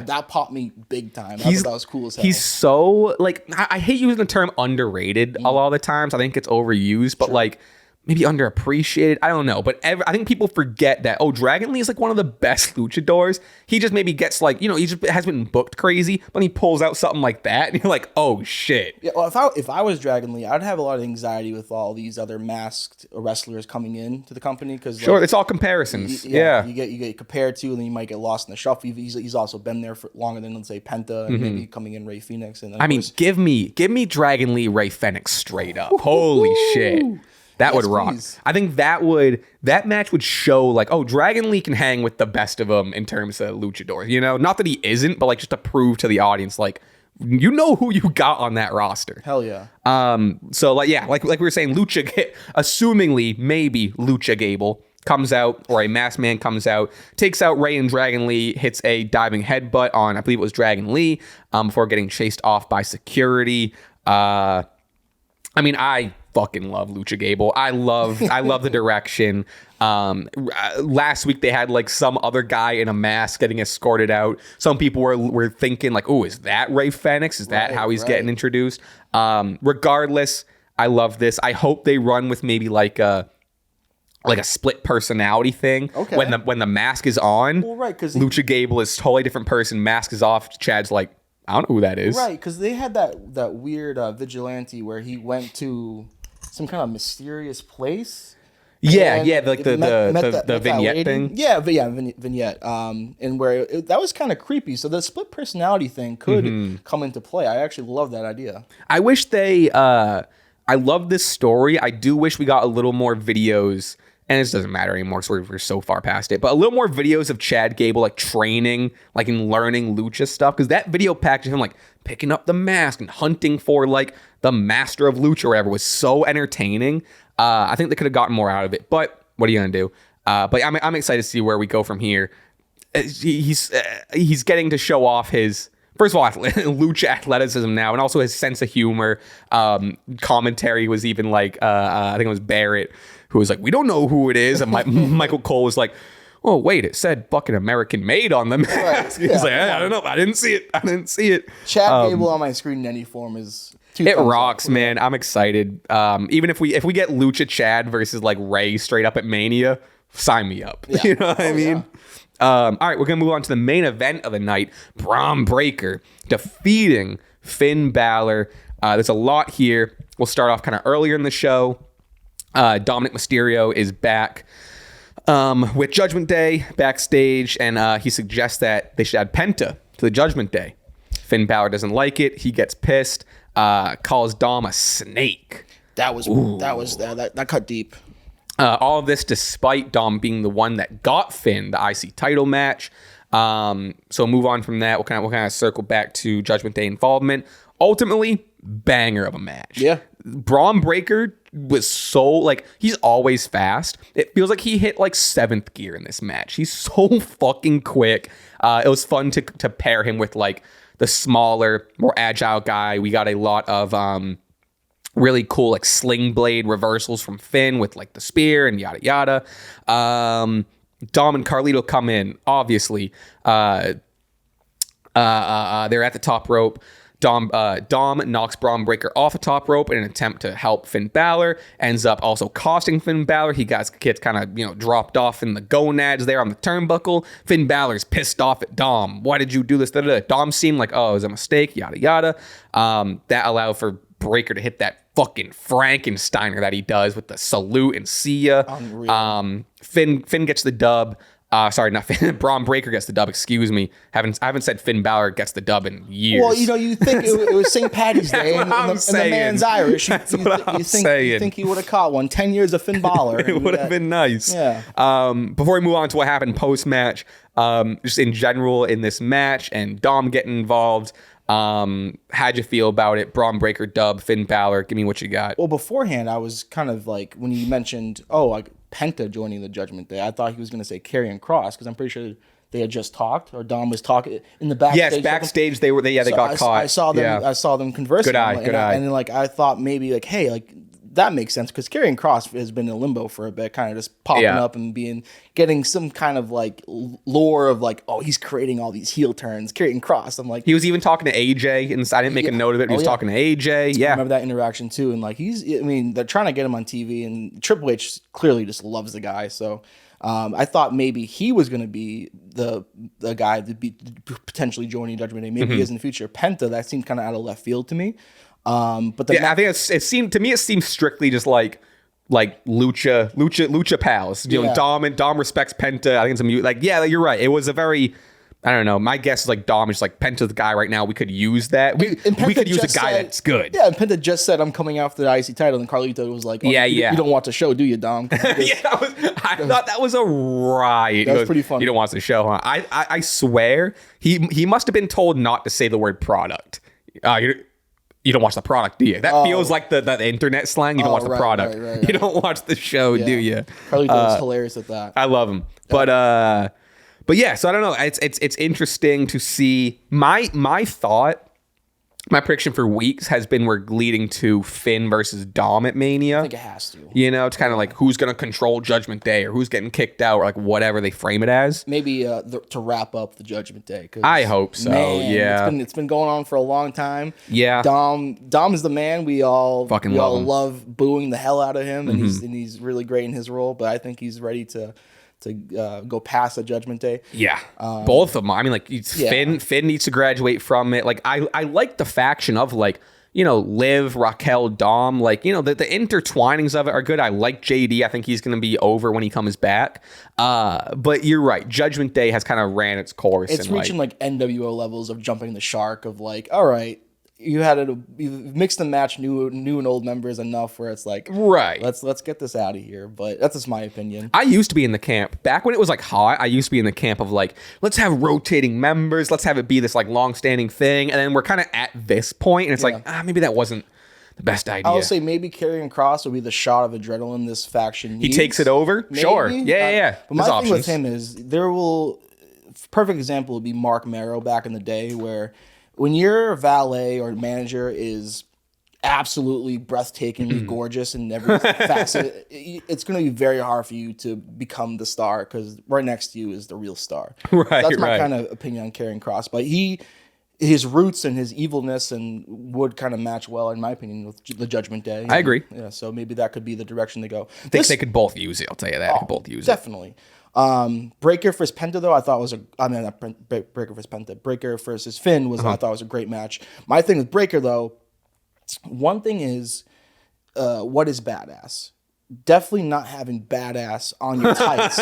S2: That popped me big time. I thought that was cool as hell.
S1: He's so like I hate using the term underrated a lot of the times. I think it's overused, but like. Maybe underappreciated. I don't know. But I think people forget that, Dragon Lee is like one of the best luchadors. He just maybe gets like, he just has been booked crazy, but he pulls out something like that and you're like, oh shit.
S2: Yeah, well, if I was Dragon Lee, I'd have a lot of anxiety with all these other masked wrestlers coming in to the company. Cause
S1: sure, it's all comparisons. Yeah.
S2: You get compared to, and then you might get lost in the shuffle. He's also been there for longer than, let's say, Penta, and maybe coming in Ray Phoenix. And then
S1: give me Dragon Lee, Ray Phoenix straight up. Holy shit. That would rock. Please. I think that match would show like, Dragon Lee can hang with the best of them in terms of luchadors. Not that he isn't, but like just to prove to the audience, like, who you got on that roster.
S2: Hell yeah.
S1: So like we were saying, assumingly maybe Lucha Gable comes out, or a masked man comes out, takes out Ray and Dragon Lee, hits a diving headbutt on, I believe it was Dragon Lee, before getting chased off by security. I fucking love Lucha Gable. I love the direction. Last week they had like some other guy in a mask getting escorted out. Some people were thinking like, is that Ray Phoenix? Is that how he's getting introduced? Regardless, I love this. I hope they run with maybe like a split personality thing. Okay. When the mask is on,
S2: well, right, because
S1: Lucha Gable is a totally different person. Mask is off. Chad's like, I don't know who that is.
S2: Right, because they had that weird vigilante where he went to some kind of mysterious place.
S1: Yeah, like the vignette thing.
S2: Yeah, vignette. And where that was kind of creepy. So the split personality thing could come into play. I actually love that idea.
S1: I wish they. I love this story. I do wish we got a little more videos. And it doesn't matter anymore because we're so far past it. But a little more videos of Chad Gable like training, like and learning lucha stuff. Because that video package of him like picking up the mask and hunting for like the master of lucha or whatever was so entertaining. I think they could have gotten more out of it. But what are you gonna do? But I'm excited to see where we go from here. He's getting to show off his. First of all, lucha athleticism now, and also his sense of humor. Commentary was even like, I think it was Barrett, who was like, we don't know who it is. And Michael Cole was like, oh, wait, it said fucking American made on the mask. Right. He's like, I don't know. I didn't see it.
S2: Chad Gable on my screen in any form is...
S1: It rocks, man. I'm excited. Even if we get Lucha Chad versus like Ray straight up at Mania, sign me up. Yeah. You know what I mean? Yeah. All right, we're going to move on to the main event of the night. Bron Breakker defeating Finn Balor. There's a lot here. We'll start off kind of earlier in the show. Dominic Mysterio is back with Judgment Day backstage, and he suggests that they should add Penta to the Judgment Day. Finn Balor doesn't like it. He gets pissed, calls Dom a snake.
S2: That cut deep.
S1: All of this despite Dom being the one that got Finn the IC title match. So move on from that. We'll kind of circle back to Judgment Day involvement. Ultimately, banger of a match.
S2: Yeah.
S1: Bron Breakker was so like he's always fast. It feels like he hit like 7th gear in this match. He's so fucking quick. It was fun to pair him with like the smaller, more agile guy. We got a lot of really cool like sling blade reversals from Finn with like the spear and yada yada. Dom and Carlito come in, obviously. They're at the top rope. Dom knocks Bron Breakker off the top rope in an attempt to help Finn Balor. Ends up also costing Finn Balor. He gets kind of dropped off in the gonads there on the turnbuckle. Finn Balor's pissed off at Dom. Why did you do this? Dom seemed like, oh, it was a mistake. Yada yada. That allowed for Breakker to hit that fucking Frankensteiner that he does with the salute and see ya. Finn gets the dub. Sorry, not Finn. Bron Breakker gets the dub. Excuse me. I haven't said Finn Balor gets the dub in years.
S2: Well, you think it was St. Patty's Day, and the man's Irish. You think he would have caught one? 10 years of Finn Balor.
S1: It would have been nice.
S2: Yeah.
S1: Before we move on to what happened post match, just in general in this match and Dom getting involved. How'd you feel about it? Bron Breakker dub, Finn Balor. Give me what you got.
S2: Well, beforehand, I was kind of like, when you mentioned, Penta joining the Judgment Day, I thought he was going to say Karrion Kross, because I'm pretty sure they had just talked, or Dom was talking in the backstage.
S1: Yes, backstage they got caught.
S2: I saw them conversing.
S1: Good eye.
S2: And then like I thought maybe like, hey, like that makes sense, because Karrion Kross has been in limbo for a bit, kind of just popping up and getting some kind of like lore of like, oh, he's creating all these heel turns. Karrion Kross. I'm like,
S1: he was even talking to AJ, and I didn't make a note of it. He was talking to AJ. Yeah,
S2: I remember that interaction too. And like they're trying to get him on TV, and Triple H clearly just loves the guy. So I thought maybe he was going to be the guy to be potentially joining Judgment Day. Maybe he is in the future. Penta, that seemed kind of out of left field to me. But I think it seemed strictly just like lucha pals. Dom respects Penta. I think it's you're right. It was a very, I don't know. My guess is like Dom is like, Penta's the guy right now. We could use that. We could use a guy that's good. Yeah, and Penta just said, I'm coming after the IC title, and Carlito was like, you don't watch the show, do you, Dom?
S1: I thought that was a riot.
S2: That was pretty funny.
S1: You don't watch the show, huh? I swear he must have been told not to say the word product. You don't watch the product, do you? That feels like the internet slang. You don't watch the product. Right. You don't watch the show, do you?
S2: Carlito was hilarious at that.
S1: I love him. But yeah, so I don't know. It's interesting to see. My prediction for weeks has been we're leading to Finn versus Dom at Mania.
S2: I think it has to.
S1: It's kind of like who's going to control Judgment Day or who's getting kicked out or like whatever they frame it as.
S2: Maybe to wrap up the Judgment Day.
S1: I hope so. Man, yeah,
S2: it's been going on for a long time.
S1: Yeah,
S2: Dom is the man. We all
S1: love
S2: booing the hell out of him, and he's really great in his role. But I think he's ready to go past the Judgment Day.
S1: Yeah, both of them. I mean, like Finn needs to graduate from it. Like I like the faction of like, you know, Liv, Raquel, Dom. Like, you know, the intertwinings of it are good. I like JD. I think he's going to be over when he comes back. But you're right. Judgment Day has kind of ran its course.
S2: It's reaching like NWO levels of jumping the shark of like, all right, you've mixed and matched new and old members enough where it's like,
S1: right,
S2: let's get this out of here. But that's just my opinion.
S1: I used to be in the camp back when it was like hot. I used to be in the camp of like, let's have rotating members, let's have it be this like long-standing thing, and then we're kind of at this point and it's like, maybe that wasn't the best idea.
S2: I'll say maybe Karrion Kross will be the shot of adrenaline this faction needs.
S1: He takes it over. Maybe. Sure, yeah.
S2: But my thing with him is perfect example would be Mark Marrow back in the day, where when your valet or manager is absolutely breathtakingly gorgeous in every facet, it's going to be very hard for you to become the star, because right next to you is the real star.
S1: Right,
S2: that's my kind of opinion on Karrion Kross. But his roots and his evilness and would kind of match well, in my opinion, with the Judgment Day.
S1: I agree.
S2: Yeah, so maybe that could be the direction they go.
S1: I think they could both use it. I'll tell you that. They could both use
S2: definitely. Breaker versus Penta, though, I thought not Breaker versus Penta. Breaker versus Finn I thought was a great match. My thing with Breaker, though, one thing is, what is badass? Definitely not having badass on your tights.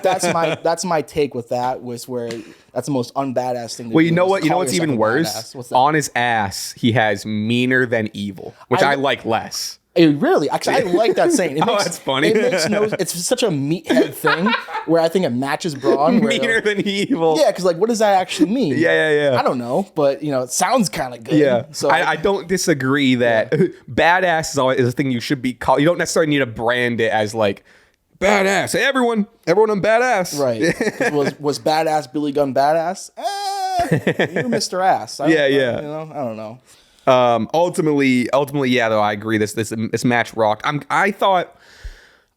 S2: That's my take with that. Was where that's the most unbadass thing.
S1: Well, you know what? You know what's even worse? On his ass, he has meaner than evil, which I like less.
S2: Really, actually, I like that saying.
S1: That's funny.
S2: It's such a meathead thing where I think it matches Bron.
S1: Meaner than evil.
S2: Yeah, because like, what does that actually mean?
S1: Yeah.
S2: I don't know, but you know, it sounds kind of good.
S1: Yeah.
S2: So
S1: I don't disagree that badass is a thing you should be called. You don't necessarily need to brand it as like badass. Hey, everyone on badass.
S2: Right. was badass Billy Gunn badass? You're Mr. Ass. I don't know.
S1: Ultimately, yeah. Though I agree, this match rocked. I thought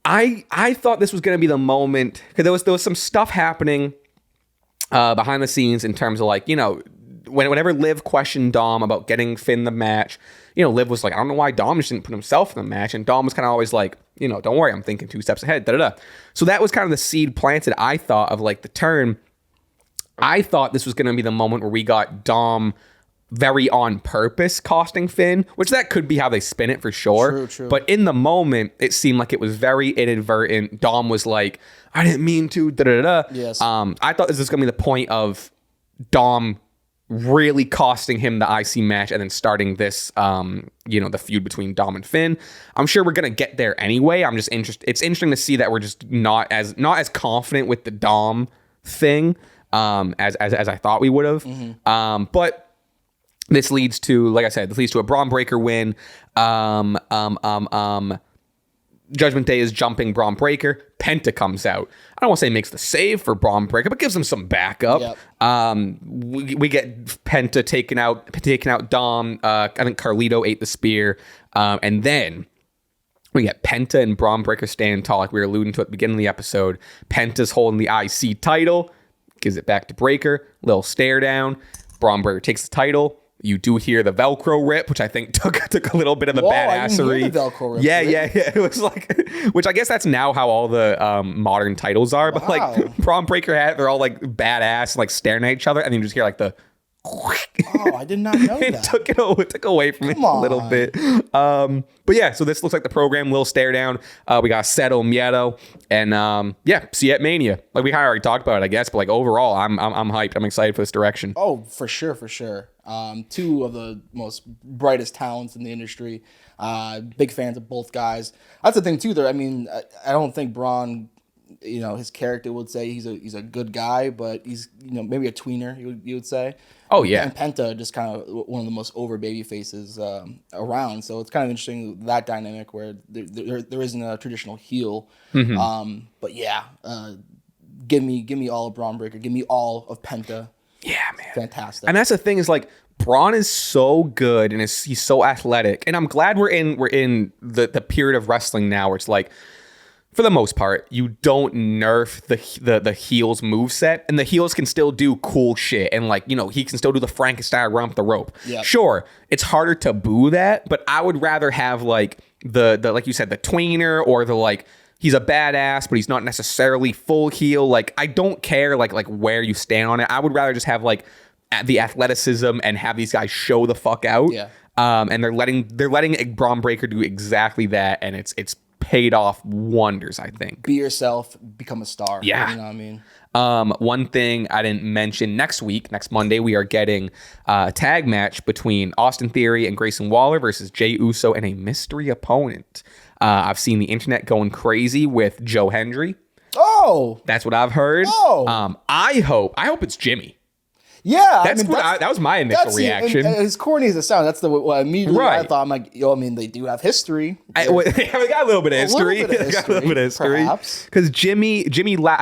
S1: this was going to be the moment, because there was some stuff happening behind the scenes in terms of like, you know, whenever Liv questioned Dom about getting Finn the match, you know, Liv was like, I don't know why Dom just didn't put himself in the match, and Dom was kind of always like, you know, don't worry, I'm thinking 2 steps ahead. So that was kind of the seed planted, I thought, of like the turn. I thought this was going to be the moment where we got Dom very on purpose costing Finn, which that could be how they spin it for sure.
S2: True.
S1: But in the moment, it seemed like it was very inadvertent. Dom was like, I didn't mean to,
S2: Yes.
S1: I thought this was going to be the point of Dom really costing him the IC match and then starting this, the feud between Dom and Finn. I'm sure we're going to get there anyway. I'm just interested. It's interesting to see that we're just not as confident with the Dom thing as I thought we would have.
S2: Mm-hmm.
S1: But this leads to, like I said, a Bron Breakker win. Judgment Day is jumping Bron Breakker. Penta comes out. I don't want to say makes the save for Bron Breakker, but gives him some backup.
S2: Yep.
S1: We get Penta taking out Dom. I think Carlito ate the spear. And then we get Penta and Bron Breakker standing tall, like we were alluding to at the beginning of the episode. Penta's holding the IC title, gives it back to Breakker. Little stare down. Bron Breakker takes the title. You do hear the Velcro rip, which I think took a little bit of the badassery.
S2: I didn't hear the Velcro rip.
S1: Yeah. It was like, which I guess that's now how all the modern titles are. But like Bron Breakker had, they're all like badass, like staring at each other, and then you just hear like the.
S2: Oh, I did not know
S1: it
S2: that.
S1: Took away from it a little bit. But yeah, so this looks like the program will stare down. We got Seto Miedo, and see you at Mania. Like we already talked about it, I guess, but like overall, I'm hyped. I'm excited for this direction.
S2: Oh, for sure. Two of the most brightest talents in the industry. Big fans of both guys. That's the thing too. There, I mean, I don't think Bron, his character would say he's a good guy, but he's maybe a tweener. You would say.
S1: Oh yeah.
S2: And Penta just kind of one of the most over baby faces around. So it's kind of interesting, that dynamic where there isn't a traditional heel.
S1: Mm-hmm.
S2: But yeah, give me all of Bron Breakker. Give me all of Penta.
S1: Yeah, man.
S2: Fantastic.
S1: And that's the thing, is like Bron is so good and he's so athletic. And I'm glad we're in the period of wrestling now where it's like, for the most part, you don't nerf the heels moveset, and the heels can still do cool shit. And like, he can still do the Frankenstein run up the rope.
S2: Yep.
S1: Sure, it's harder to boo that, but I would rather have like the like you said, the tweener, or the like he's a badass, but he's not necessarily full heel. Like, I don't care like where you stand on it. I would rather just have like the athleticism and have these guys show the fuck out.
S2: Yeah.
S1: And they're letting Bron Breakker do exactly that, and it's paid off wonders, I think.
S2: Be yourself, become a star.
S1: Yeah.
S2: You know what I mean?
S1: One thing I didn't mention, next Monday, we are getting a tag match between Austin Theory and Grayson Waller versus Jey Uso and a mystery opponent. I've seen the internet going crazy with Joe Hendry.
S2: Oh,
S1: That's what I've heard.
S2: Oh.
S1: I hope it's Jimmy.
S2: yeah.
S1: That was my initial reaction.
S2: And as corny as it sounds, that's what immediately I
S1: Right.
S2: thought. I'm like, I mean, they do have history.
S1: We got a little bit of history.
S2: Perhaps.
S1: Because Jimmy, I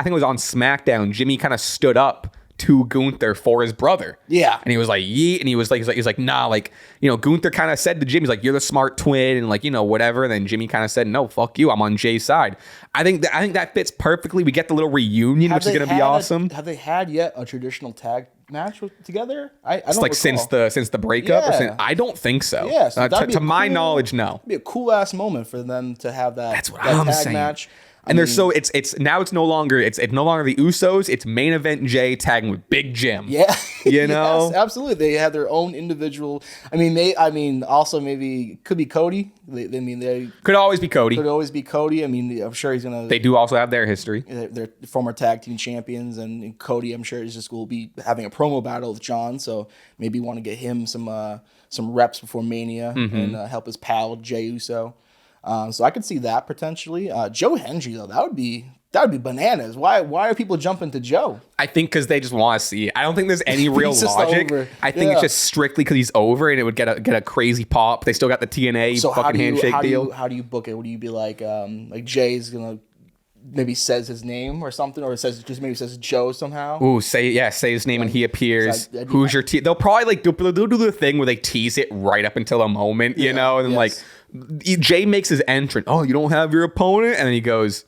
S1: think it was on SmackDown. Jimmy kind of stood up to Gunther for his brother.
S2: Yeah.
S1: And he was like, yeet. And he was like, nah, like, Gunther kind of said to Jimmy, he's like, you're the smart twin and like, whatever. And then Jimmy kind of said, no, fuck you. I'm on Jay's side. I think that fits perfectly. We get the little reunion, which is going to be awesome.
S2: Have they had yet a traditional tag match together? I don't
S1: It's like
S2: recall.
S1: since the breakup.
S2: Yeah.
S1: I don't think so.
S2: Yeah, so that'd be
S1: to
S2: a
S1: my
S2: cool-
S1: knowledge, no.
S2: It'd be a cool ass moment for them to have that.
S1: That's what
S2: that
S1: I'm
S2: tag
S1: saying.
S2: match.
S1: And they're so it's now it's no longer the Usos. It's main event Jay tagging with Big Jim.
S2: Yeah,
S1: You know?
S2: Yes, absolutely. They have their own individual. Also maybe could be Cody. They
S1: Could always be Cody.
S2: could always be Cody. I mean, I'm sure he's gonna.
S1: They do also have their history.
S2: They're former tag team champions, and Cody, I'm sure, is just will be having a promo battle with John. So maybe want to get him some reps before Mania and help his pal Jey Uso. So I could see that potentially. Joe Hendry though, that would be bananas. Why are people jumping to Joe?
S1: I think because they just want to see it. I don't think there's any real
S2: He's just
S1: logic.
S2: over.
S1: I think it's just strictly because he's over and it would get a crazy pop. They still got the TNA handshake deal.
S2: How do you book it? Would you be like Jay's gonna maybe says his name or something, or maybe says Joe somehow?
S1: Ooh, say his name and he appears.
S2: So
S1: Who's your team? They'll probably like they'll do the thing where they tease it right up until a moment, and then like Jay makes his entrance. Oh, you don't have your opponent, and then he goes.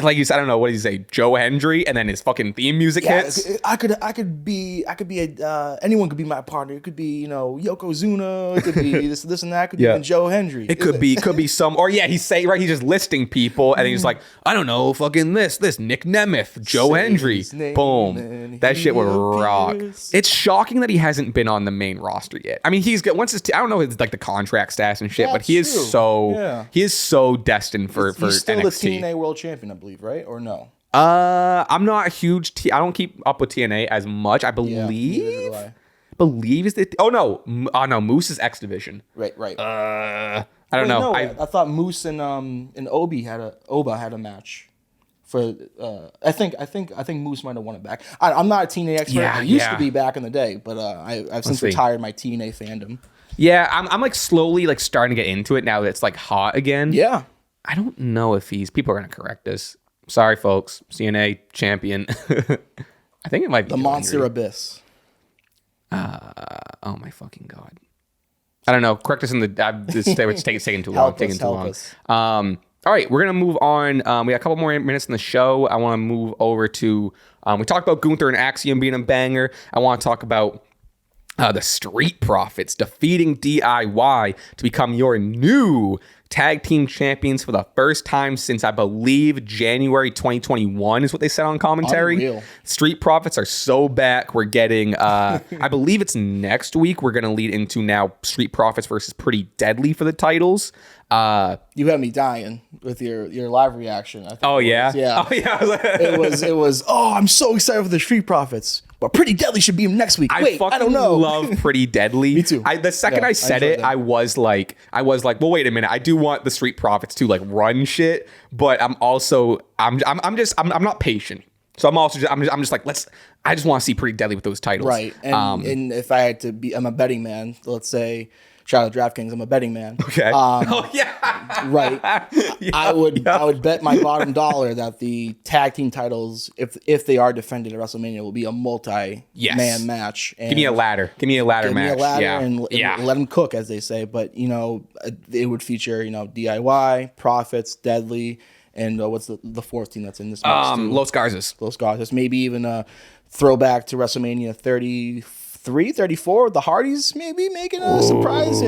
S1: Like you said, I don't know what did he say, Joe Hendry, and then his fucking theme music hits.
S2: I could be anyone could be my partner. It could be Yokozuna. It could be this and that. It could be even Joe Hendry.
S1: It could be some, or he's just listing people, and he's like, I don't know, fucking this Nick Nemeth, Joe Hendry, boom, that shit would rock. It's shocking that he hasn't been on the main roster yet. I mean, he's got once I don't know his like the contract status and shit, but he is so destined for
S2: He's still
S1: NXT.
S2: the TNA World Champion, I believe, right? Or no?
S1: I'm not a huge I don't keep up with TNA as much. I believe.
S2: neither do I.
S1: Believe is the no Moose is X Division.
S2: Right.
S1: I don't know.
S2: No, I thought Moose and Oba had a match. For I think Moose might have won it back. I'm not a TNA expert. I used to be back in the day, but I've since retired my TNA fandom.
S1: Yeah, I'm like slowly like starting to get into it now that it's like hot again.
S2: Yeah.
S1: I don't know if people are gonna correct us. Sorry, folks. CNA champion. I think it might be
S2: the Monster Abyss.
S1: Oh my fucking god. I don't know. Correct us in the. It's taking too long.
S2: Help us.
S1: All right, we're gonna move on. We got a couple more minutes in the show. I want to move over to. We talked about Gunther and Axiom being a banger. I want to talk about the Street Profits defeating DIY to become your new tag team champions for the first time since I believe January 2021 is what they said on commentary.
S2: Unreal.
S1: Street Profits are so back. We're getting, I believe it's next week. We're going to lead into now Street Profits versus Pretty Deadly for the titles.
S2: You had me dying with your live reaction. I think
S1: Oh yeah.
S2: It was. Oh, I'm so excited for the Street Profits, but Pretty Deadly should be next week. I don't know.
S1: Love Pretty Deadly.
S2: Me too.
S1: The second I said it, I was like, well, wait a minute. I do want the Street Profits to like run shit, but I'm not patient. So I'm just like, I just want to see Pretty Deadly with those titles.
S2: Right. And if I had to be, I'm a betting man. Let's say, shout out to DraftKings, I'm a betting man.
S1: Okay.
S2: Oh yeah. Right. I would bet my bottom dollar that the tag team titles, if they are defended at WrestleMania, will be a multi-man match. And
S1: Give me a ladder. Give me a ladder match.
S2: Give me a ladder
S1: yeah.
S2: and let them cook, as they say. But it would feature DIY, Profits, Deadly, and what's the fourth team that's in this match?
S1: Los Garzas.
S2: Los Garzas. Maybe even a throwback to WrestleMania 33 33, 34. The Hardys maybe making a surprise,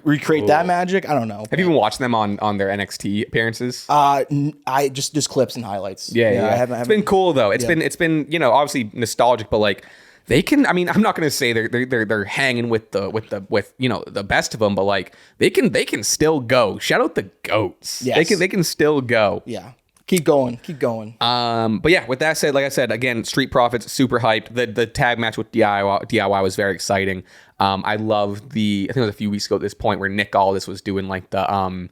S2: recreate that magic. I don't know.
S1: Have you been watching them on their NXT appearances?
S2: I just clips and highlights.
S1: Yeah.
S2: I haven't.
S1: It's been cool though. It's been obviously nostalgic, but like they can. I mean, I'm not gonna say they're hanging with the best of them, but like they can still go. Shout out the goats.
S2: Yes.
S1: They can still go.
S2: Yeah. Keep going.
S1: But yeah, with that said, like I said, again, Street Profits, super hyped. The tag match with DIY was very exciting. I love I think it was a few weeks ago at this point where Nick Aldis was doing like the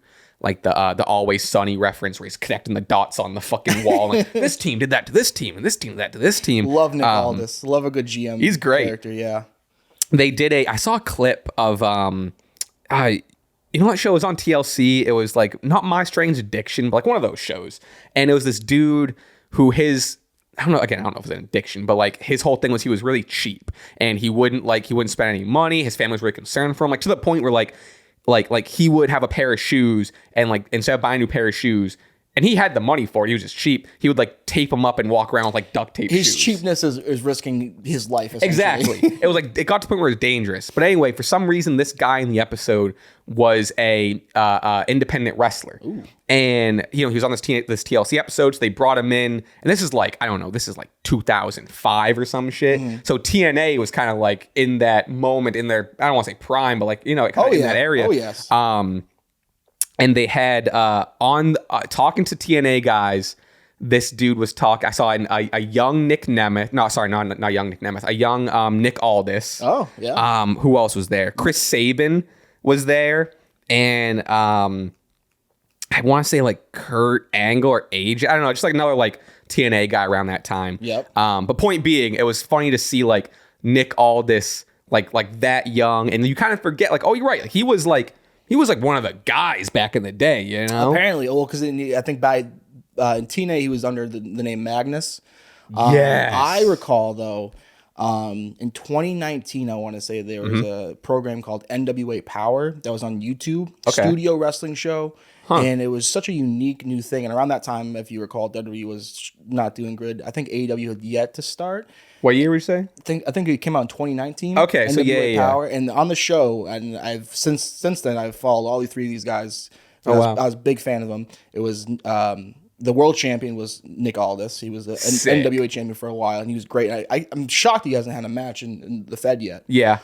S1: Always Sunny reference where he's connecting the dots on the fucking wall. Like, this team did that to this team, and this team did that to this team.
S2: Love Nick Aldis. Love a good GM.
S1: He's great.
S2: Character, yeah.
S1: They did I saw a clip of you know what show was on TLC? It was like not My Strange Addiction, but like one of those shows. And it was this dude who I don't know if it was an addiction, but like his whole thing was he was really cheap and he wouldn't spend any money. His family was really concerned for him, like to the point where like he would have a pair of shoes and like instead of buying a new pair of shoes, and he had the money for it, he was just cheap, he would like tape them up and walk around with like duct tape
S2: his
S1: shoes.
S2: Cheapness is risking his life,
S1: exactly. It was like it got to the point where it was dangerous. But anyway, for some reason this guy in the episode was a independent wrestler. Ooh. And he was on this TLC episode, so they brought him in, and this is like 2005 or some shit. Mm-hmm. So TNA was kind of like in that moment in their, I don't want to say prime, but like in that area.
S2: Oh yes.
S1: And they had talking to TNA guys. This dude was talking. I saw a young Nick Nemeth. No, sorry, not young Nick Nemeth. A young Nick Aldis.
S2: Oh yeah.
S1: Who else was there? Chris Sabin was there, and I want to say like Kurt Angle or AJ. I don't know, just like another like TNA guy around that time.
S2: Yep.
S1: But point being, it was funny to see like Nick Aldis like that young, and you kind of forget like, oh, you're right. Like he was like one of the guys back in the day, you know?
S2: Apparently, because I think by in TNA he was under the name Magnus.
S1: Yes.
S2: I recall though, in 2019, I want to say there was a program called NWA Power that was on YouTube, studio wrestling show. Huh. And it was such a unique new thing. And around that time, if you recall, WWE was not doing good. I think AEW had yet to start.
S1: What year would you say?
S2: I think it came out in 2019.
S1: Okay, so yeah.
S2: Power. And on the show, and I've since then I've followed all three of these guys. I was a big fan of them. It was the world champion was Nick Aldis. He was an NWA champion for a while, and he was great. I'm shocked he hasn't had a match in the Fed yet.
S1: Yeah.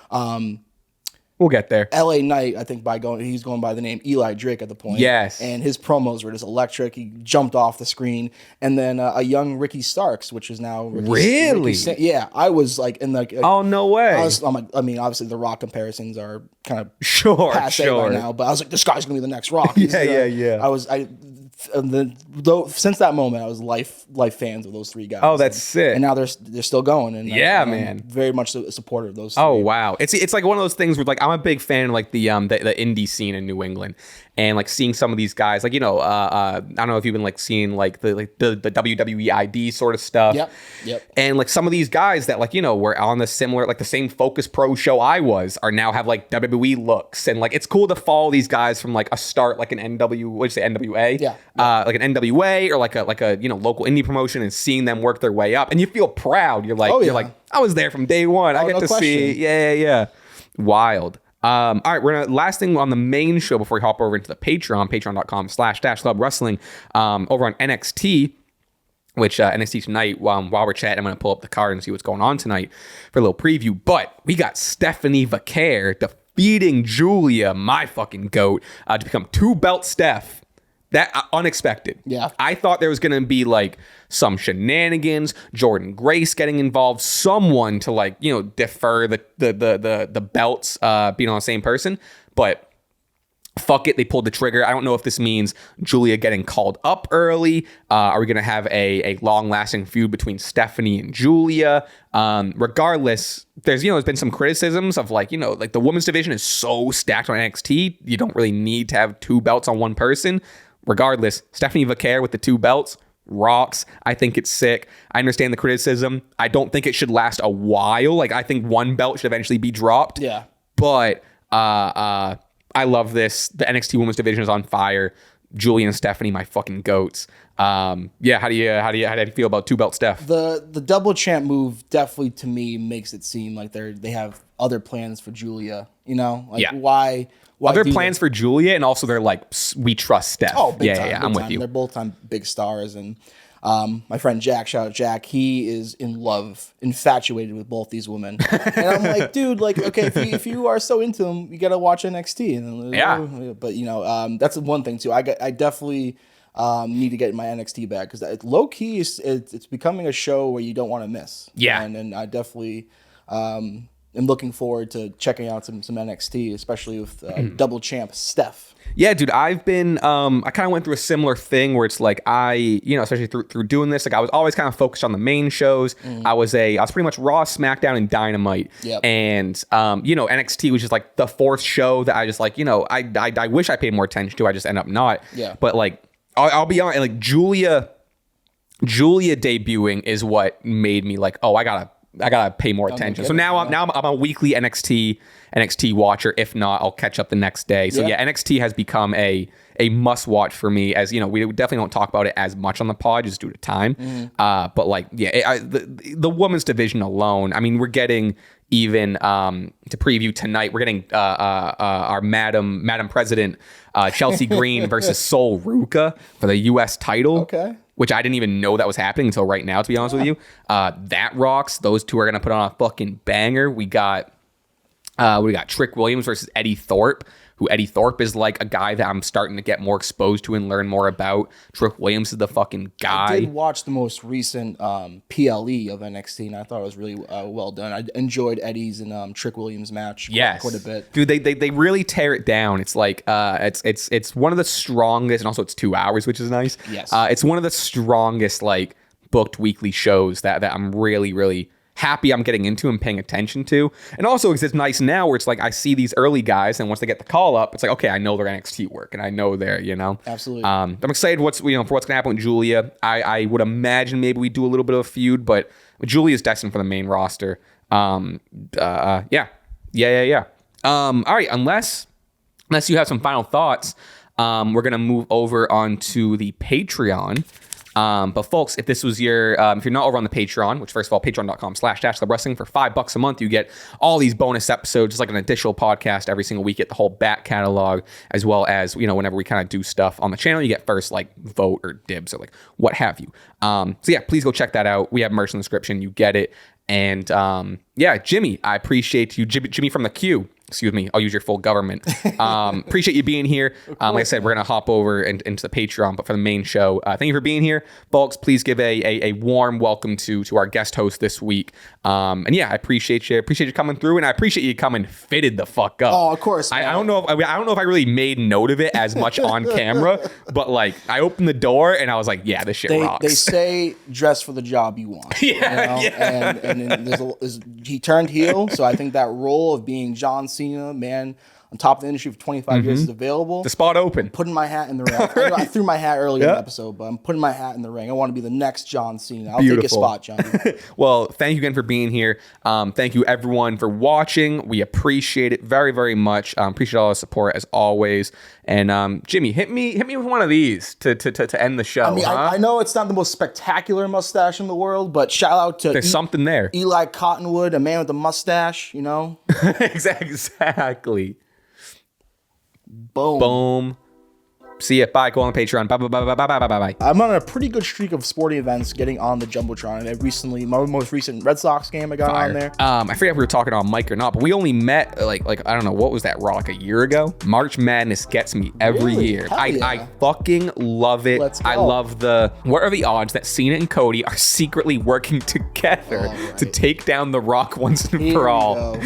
S1: We'll get there.
S2: LA Knight, I think he's going by the name Eli Drake at the point.
S1: Yes.
S2: And his promos were just electric. He jumped off the screen. And then a young Ricky Starks, which is now
S1: Really?
S2: Yeah. I was like in like
S1: oh no way.
S2: I'm like, I mean, obviously the Rock comparisons are kind of
S1: passe
S2: right now, but I was like, this guy's gonna be the next Rock.
S1: Yeah.
S2: Since that moment, I was life fans of those three guys.
S1: Oh, that's sick.
S2: And now they're still going. And
S1: man,
S2: very much a supporter of those three.
S1: Oh wow, it's like one of those things where like I'm a big fan of like the indie scene in New England, and like seeing some of these guys, like I don't know if you've been like seeing like the WWE ID sort of stuff.
S2: Yep.
S1: And like some of these guys that like were on the similar like the same Focus Pro show I was are now have like WWE looks, and like it's cool to follow these guys from like a start like an NWA.
S2: Yeah.
S1: Like an NWA or like a local indie promotion, and seeing them work their way up, and you feel proud. You're like, you're like, I was there from day one. I get to see, yeah, wild. All right, we're gonna last thing on the main show before we hop over into the patreon.com/Stache Club Wrestling, over on NXT. Which NXT tonight, while we're chatting, I'm going to pull up the card and see what's going on tonight for a little preview. But we got Stephanie VAQUER defeating Julia, my fucking goat, to become 2-belt Steph. That unexpected.
S2: Yeah. I
S1: thought there was going to be like some shenanigans, Jordan Grace getting involved, someone to like, defer the belts being on the same person. But fuck it, they pulled the trigger. I don't know if this means Julia getting called up early. Are we going to have a long-lasting feud between Stephanie and Julia? Regardless, there's been some criticisms of like the women's division is so stacked on NXT, you don't really need to have 2 belts on one person. Regardless, Stephanie VAQUER with the 2 belts rocks. I think it's sick. I understand the criticism. I don't think it should last a while. Like I think 1 belt should eventually be dropped.
S2: Yeah.
S1: But I love this. The NXT women's division is on fire. Julia and Stephanie, my fucking goats. Yeah, how do you feel about 2-belt Steph?
S2: The double champ move definitely to me makes it seem like they have other plans for Julia. You know, like why
S1: other plans for Julia, and also they're like, we trust Steph.
S2: Oh, big time,
S1: I'm
S2: big
S1: with you.
S2: They're both time big stars, and my friend Jack, shout out Jack, he is in love, infatuated with both these women. And I'm like, dude, like, okay, if you are so into them, you gotta watch NXT. And but you know, that's one thing too. I definitely need to get my NXT back, because low key it's becoming a show where you don't want to miss.
S1: Yeah,
S2: and I definitely am looking forward to checking out some NXT, especially with double champ Steph.
S1: Yeah, dude, I've been, I kind of went through a similar thing where it's like especially through doing this, like I was always kind of focused on the main shows. I was pretty much Raw, SmackDown, and Dynamite.
S2: Yep.
S1: And, NXT was just like the fourth show that I just like, I wish I paid more attention to. I just end up not.
S2: Yeah.
S1: But like, I'll be honest, like Julia debuting is what made me like, oh, I gotta pay more attention. So now I'm a weekly NXT watcher. If not, I'll catch up the next day. So yeah, NXT has become a must watch for me. As you know, we definitely don't talk about it as much on the pod just due to time. But like, yeah, the women's division alone. I mean, we're getting even to preview tonight. We're getting our Madam President Chelsea Green versus Sol Ruka for the U.S. title.
S2: Okay.
S1: Which I didn't even know that was happening until right now, to be honest with you. That rocks. Those two are going to put on a fucking banger. We got Trick Williams versus Eddie Thorpe, who Eddie Thorpe is like a guy that I'm starting to get more exposed to and learn more about. Trick Williams is the fucking guy.
S2: I did watch the most recent PLE of NXT, and I thought it was really well done. I enjoyed Eddie's and Trick Williams match quite a bit.
S1: Dude, they really tear it down. It's like it's one of the strongest, and also it's 2 hours, which is nice.
S2: Yes.
S1: It's one of the strongest like booked weekly shows that I'm really, really happy I'm getting into and paying attention to. And also it's nice now where it's like I see these early guys, and once they get the call up, it's like, okay, I know their NXT work, and I know they're,
S2: Absolutely.
S1: I'm excited for what's gonna happen with Julia. I would imagine maybe we do a little bit of a feud, but Julia's destined for the main roster. Yeah. All right, unless you have some final thoughts, we're gonna move over onto the Patreon. But folks, if this was your, if you're not over on the Patreon, which first of all, patreon.com/Stache Club Wrestling, for $5 a month, you get all these bonus episodes, just like an additional podcast every single week, get the whole back catalog, as well as, whenever we kind of do stuff on the channel, you get first like vote or dibs or like what have you. So yeah, please go check that out. We have merch in the description. You get it. And yeah, Jimmy, I appreciate you. Jimmy from the Q. Excuse me, I'll use your full government. Appreciate you being here. Like I said, we're going to hop over into the Patreon, but for the main show, thank you for being here. Folks, please give a warm welcome to our guest host this week. And yeah, I appreciate you. Appreciate you coming through, and I appreciate you coming fitted the fuck up.
S2: Oh, of course.
S1: I don't know if I really made note of it as much on camera, but like I opened the door and I was like, yeah, this shit rocks.
S2: They say dress for the job you want.
S1: Yeah.
S2: And he turned heel, so I think that role of being John Cena, man, on top of the industry for 25 years is available.
S1: The spot open.
S2: I'm putting my hat in the ring. I threw my hat earlier in the episode, but I'm putting my hat in the ring. I want to be the next John Cena. I'll take a spot, John.
S1: Well, thank you again for being here. Thank you everyone for watching. We appreciate it very, very much. Appreciate all the support as always. And Jimmy, hit me with one of these to end the show.
S2: I mean, I know it's not the most spectacular mustache in the world, but shout out to
S1: something there.
S2: Eli Cottonwood, a man with a mustache,
S1: Exactly.
S2: Boom.
S1: See ya. Bye. Go on the Patreon. Bye.
S2: I'm on a pretty good streak of sporting events getting on the Jumbotron. My most recent Red Sox game I got on there.
S1: I forget if we were talking on mic or not, but we only met like I don't know, what was that, Raw, like a year ago? March Madness gets me every year. I fucking love it.
S2: Let's go.
S1: I love what are the odds that Cena and Cody are secretly working together to take down The Rock once and for all?